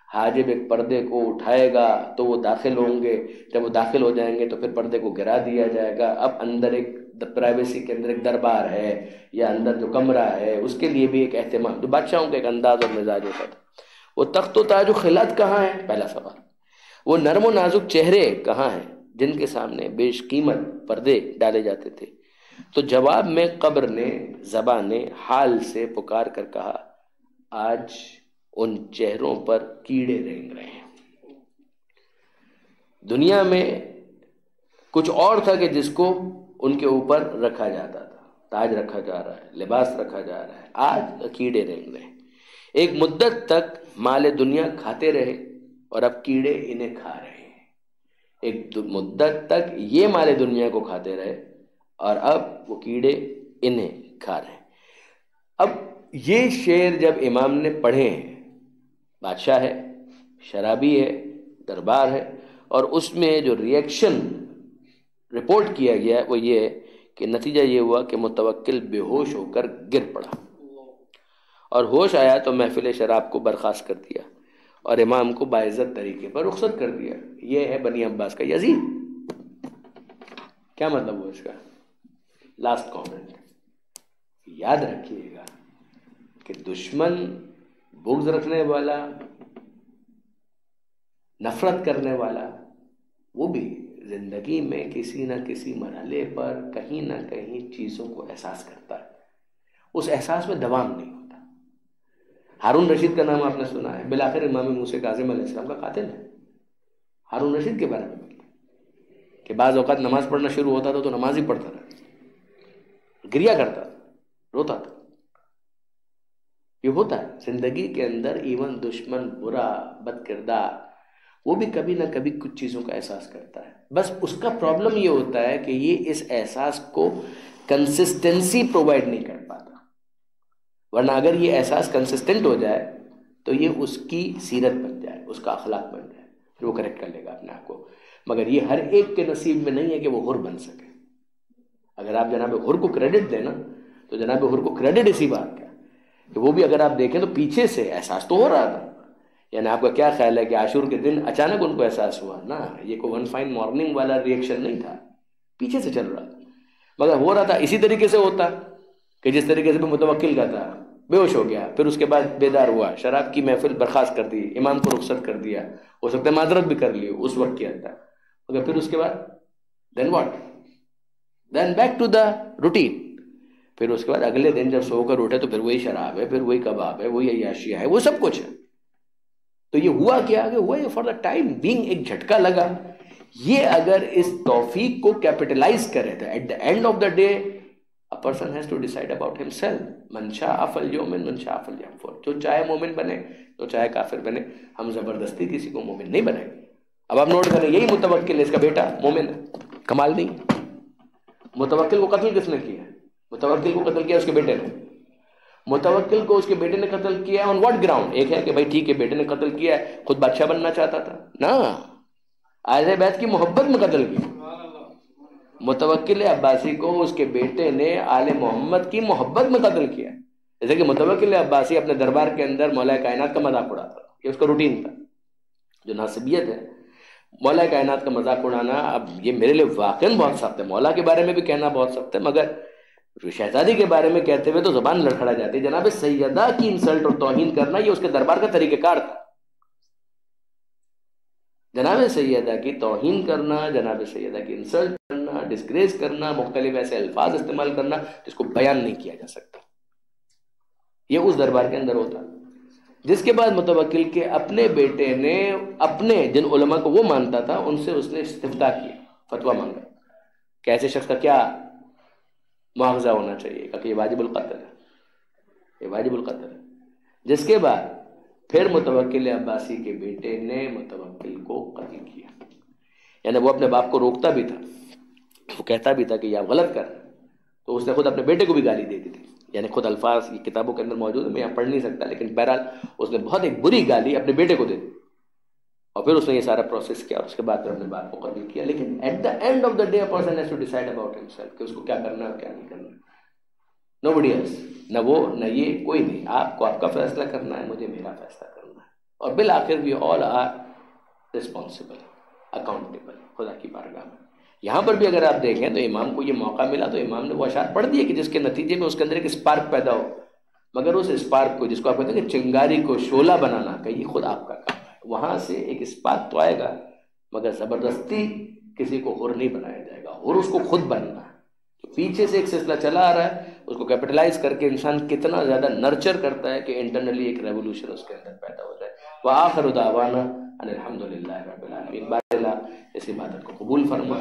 حاجب ایک پردے کو اٹھائے گا تو وہ داخل ہوں گے، جب وہ داخل ہو جائیں گے تو پھر پردے کو گرا دیا جائے گا. اب اندر ایک پرائیویسی کے اندر ایک دربار ہے یا اندر جو کمرہ ہے اس کے لیے بھی ایک اہتمام، جو بادشاہوں کا ایک انداز اور مزاج ہوتا تھا. وہ تخت و تاج و خلعت کہاں ہے، پہلا سوال. وہ نرم و نازک چہرے کہاں ہیں جن کے سامنے بیش قیمت پردے ڈالے جاتے تھے. تو جواب میں قبر نے زبان حال سے پکار کر کہا، آج ان چہروں پر کیڑے رینگ رہے ہیں. دنیا میں کچھ اور تھا کہ جس کو ان کے اوپر رکھا جاتا تھا. تاج رکھا جا رہا ہے، لباس رکھا جا رہا ہے. آج کیڑے رینگ رہے ہیں. ایک مدت تک مال دنیا کھاتے رہے اور اب کیڑے انہیں کھا رہے ہیں. ایک مدت تک یہ مال دنیا کو کھاتے رہے اور اب وہ کیڑے انہیں کھا رہے ہیں. اب یہ شعر جب امام نے پڑھے ہیں، بادشاہ ہے، شرابی ہے، دربار ہے، اور اس میں جو ریئیکشن رپورٹ کیا گیا ہے وہ یہ ہے کہ نتیجہ یہ ہوا کہ متوکل بے ہوش ہو کر گر پڑا، اور ہوش آیا تو محفل شراب کو برخاست کر دیا اور امام کو باعزت طریقے پر رخصت کر دیا. یہ ہے بنی عباس کا یزید. کیا مطلب ہوا اس کا؟ Last comment. یاد رکھیے گا کہ دشمن، بغض رکھنے والا، نفرت کرنے والا، وہ بھی زندگی میں کسی نہ کسی مرحلے پر کہیں نہ کہیں چیزوں کو احساس کرتا ہے. اس احساس میں دوام نہیں ہوتا. ہارون رشید کا نام آپ نے سنا ہے، بالآخر امام موسیٰ کاظم علیہ السلام کا قاتل ہے. ہارون رشید کے بارے میں کہ بعض اوقات نماز پڑھنا شروع ہوتا تھا تو نماز ہی پڑھتا تھا، گریا کرتا تھا، روتا تھا. یہ ہوتا ہے زندگی کے اندر. ایون دشمن، برا، بد کردار، وہ بھی کبھی نہ کبھی کچھ چیزوں کا احساس کرتا ہے. بس اس کا پرابلم یہ ہوتا ہے کہ یہ اس احساس کو کنسسٹنسی پرووائڈ نہیں کر پاتا. ورنہ اگر یہ احساس کنسسٹنٹ ہو جائے تو یہ اس کی سیرت بن جائے، اس کا اخلاق بن جائے، پھر وہ کریکٹ کر لے گا اپنے آپ کو. مگر یہ ہر ایک کے نصیب میں نہیں ہے کہ وہ حر بن سکے. اگر آپ جناب حر کو کریڈٹ دیں نا تو جناب حر کو کریڈٹ اسی بات کا کہ وہ بھی اگر آپ دیکھیں تو پیچھے سے احساس تو ہو رہا تھا. یعنی آپ کا کیا خیال ہے کہ عاشور کے دن اچانک ان کو احساس ہوا؟ نا، یہ کوئی ون فائن مارننگ والا ریئیکشن نہیں تھا، پیچھے سے چل رہا تھا. مگر ہو رہا تھا اسی طریقے سے ہوتا کہ جس طریقے سے بھی متوکل کا تھا. بے ہوش ہو گیا، پھر اس کے بعد بیدار ہوا، شراب کی محفل برخاست کر دی، امام کو رخصت کر دیا، ہو سکتا ہے معذرت بھی کر لی اس وقت کیا تھا. مگر پھر اس کے بعد then what? Then back to the routine. پھر اس کے بعد اگلے دن جب سو کر اٹھے تو پھر وہی شراب ہے، پھر وہی کباب ہے، وہی عیاشیاں ہے، وہ سب کچھ ہے. تو یہ ہوا کیا کہ ہوا یہ فار دا ٹائم بینگ ایک جھٹکا لگا. یہ اگر اس توفیق کو کیپٹلائز کرے تو at the end of the day a person has to decide about himself. من شاء فلیؤمن من شاء فلیکفر. جو چاہے مومن بنے، جو چاہے کافر بنے. ہم زبردستی کسی کو مومن نہیں بنائیں گے. اب آپ نوٹ کریں، یہی متوکل ہے، اس کا بیٹا مومن ہے. کمال نہیں؟ متوکل کو قتل کس نے کیا؟ متوکل کو قتل کیا اس کے بیٹے نے. متوکل کو اس کے بیٹے نے قتل کیا آن واٹ گراؤنڈ؟ ایک ہے کہ بھائی ٹھیک ہے بیٹے نے قتل کیا ہے، خود بادشاہ بننا چاہتا تھا نا، اہل بیت کی محبت میں قتل کیا. متوکل عباسی کو اس کے بیٹے نے آل محمد کی محبت میں قتل کیا. جیسے کہ متوکل عباسی اپنے دربار کے اندر مولا کائنات کا مذاق اڑاتا تھا، یہ اس کا روٹین تھا. جو ناسبیت ہے، مولا کائنات کا مذاق اڑانا، اب یہ میرے لیے واقعاً بہت سخت ہے. مولا کے بارے میں بھی کہنا بہت سخت ہے، مگر شہزادی کے بارے میں کہتے ہوئے تو زبان لڑکھڑا جاتی ہے. جناب سیدہ کی انسلٹ اور توہین کرنا یہ اس کے دربار کا طریقہ کار تھا. جناب سیدہ کی توہین کرنا، جناب سیدہ کی انسلٹ کرنا، ڈسگریس کرنا، مختلف ایسے الفاظ استعمال کرنا جس کو بیان نہیں کیا جا سکتا، یہ اس دربار کے اندر ہوتا. جس کے بعد متوکل کے اپنے بیٹے نے اپنے جن علماء کو وہ مانتا تھا ان سے اس نے استفتاء کیا، فتویٰ مانگا کہ ایسے شخص کا کیا معاوضہ ہونا چاہیے، کہ یہ واجب القتل ہے، یہ واجب القتل ہے. جس کے بعد پھر متوکل عباسی کے بیٹے نے متوکل کو قتل کیا. یعنی وہ اپنے باپ کو روکتا بھی تھا، وہ کہتا بھی تھا کہ یہ آپ غلط کر رہے ہیں، تو اس نے خود اپنے بیٹے کو بھی گالی دے دی تھی. یعنی خود الفاظ یہ کتابوں کے اندر موجود ہے، میں یہاں پڑھ نہیں سکتا، لیکن بہرحال اس نے بہت ایک بری گالی اپنے بیٹے کو دے دی. اور پھر اس نے یہ سارا پروسیس کیا اور اس کے بعد پھر اپنے باپ کو قتل کیا. لیکن at the end of the day person has to decide about himself کہ اس کو کیا کرنا ہے اور کیا نہیں کرنا. نوبڈی ایلس، نہ وہ نہ یہ، کوئی نہیں. آپ کو آپ کا فیصلہ کرنا ہے، مجھے میرا فیصلہ کرنا ہے. اور بالآخر وی آل آر رسپانسبل، اکاؤنٹیبل خدا کی بارگاہ میں. یہاں پر بھی اگر آپ دیکھیں تو امام کو یہ موقع ملا تو امام نے وہ اشعار پڑھ دیے کہ جس کے نتیجے میں اس کے اندر ایک اسپارک پیدا ہو. مگر اس اسپارک کو، جس کو آپ کہتے ہیں کہ چنگاری کو شعلہ بنانا، کہ یہ خود آپ کا کام ہے. وہاں سے ایک اسپارک تو آئے گا، مگر زبردستی کسی کو حر نہیں بنایا جائے گا. حر اس کو خود بننا ہے. تو پیچھے سے ایک سلسلہ چلا آ رہا ہے، اس کو کیپٹلائز کر کے انسان کتنا زیادہ نرچر کرتا ہے کہ انٹرنلی ایک ریولوشن اس کے اندر پیدا ہو جائے. وآخر دعوانا ان الحمدللہ رب العالمین۔ بار اللہ اس عبادت کو قبول فرما،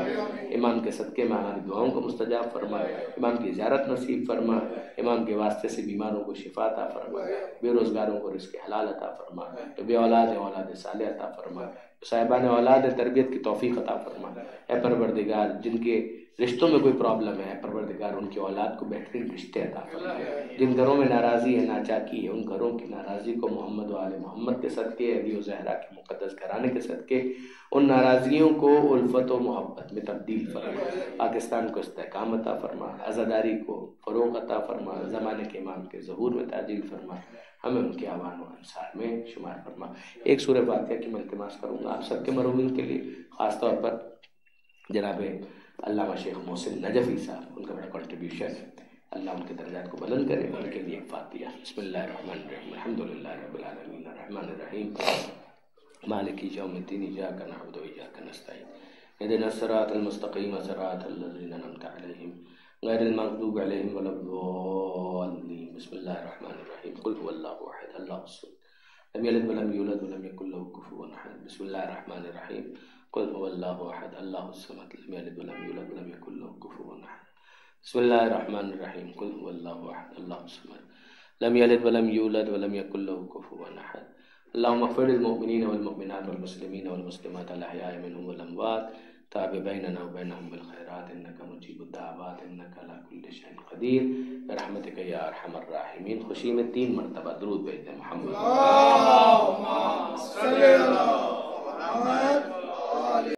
امام کے صدقے میں ہماری دعاؤں کو مستجاب فرما، امام کی زیارت نصیب فرما، امام کے واسطے سے بیماروں کو شفا عطا فرما، بے روزگاروں کو رزق حلال عطا فرما، بے اولاد اولاد صالح عطا فرما، صاحبان اولاد تربیت کی توفیق عطا فرما۔ اے پروردگار جن کے رشتوں میں کوئی پرابلم ہے، پروردگار ان کی اولاد کو بہترین رشتے عطا فرما۔ جن گھروں میں ناراضی ہے، ناچاکی ہے، ان گھروں کی ناراضی کو محمد و آل محمد کے صدقے، علی و زہرا کے مقدس گھرانے کے صدقے ان ناراضیوں کو الفت و محبت میں تبدیل فرما۔ پاکستان کو استحکام عطا فرما، عزاداری کو فروغ عطا فرما، زمانے کے امام کے ظہور میں تعجیل فرما، ہمیں ان کے اعوان و انصار میں شمار فرما۔ ایک سورہ فاتحہ کی میں التماس کروں گا آپ سب کے مرحومین کے لیے، خاص طور پر جناب علامہ شیخ محسن نجفی صاحب، ان کا بڑا کنٹریبیوشن ہے، اللہ ان کے درجات کو بلند کرے۔ ان کے لیے ایک فاتحہ۔ بسم اللہ الرحمن الرحیم، الحمدللہ رب العالمین الرحمن الرحیم مالک یوم الدین، ایاک نعبد و ایاک نستعین، اہدنا الصراط المستقیم صراط الذین انعمت علیہم غیر المغضوب علیہم ولا الضالین۔ بسم اللہ الرحمن الرحیم، قل هو اللہ احد اللہ الصمد لم یلد ولم یولد ولم یکن له کفوا احد۔ بسم اللہ الرحمن الرحیم، قل هو اللہ احد اللہ الصمد لم یلد ولم یولد ولم یکن له کفوا احد۔ بسم اللہ الرحمن الرحیم، قل هو اللہ احد اللہ الصمد لم یلد ولم یولد ولم یکن له کفوا احد۔ اللهم اغفر للمؤمنین والمؤمنات والمسلمین والمسلمات الاحیاء منهم والاموات، تاب بیننا وبینهم بالخیرات انک مجیب الدعوات انک علی کل شیء قدیر برحمتک یا ارحم الراحمین۔ خوشی میں 3 مرتبہ درود بھیج دیں محمد۔ اللهم صل علی محمد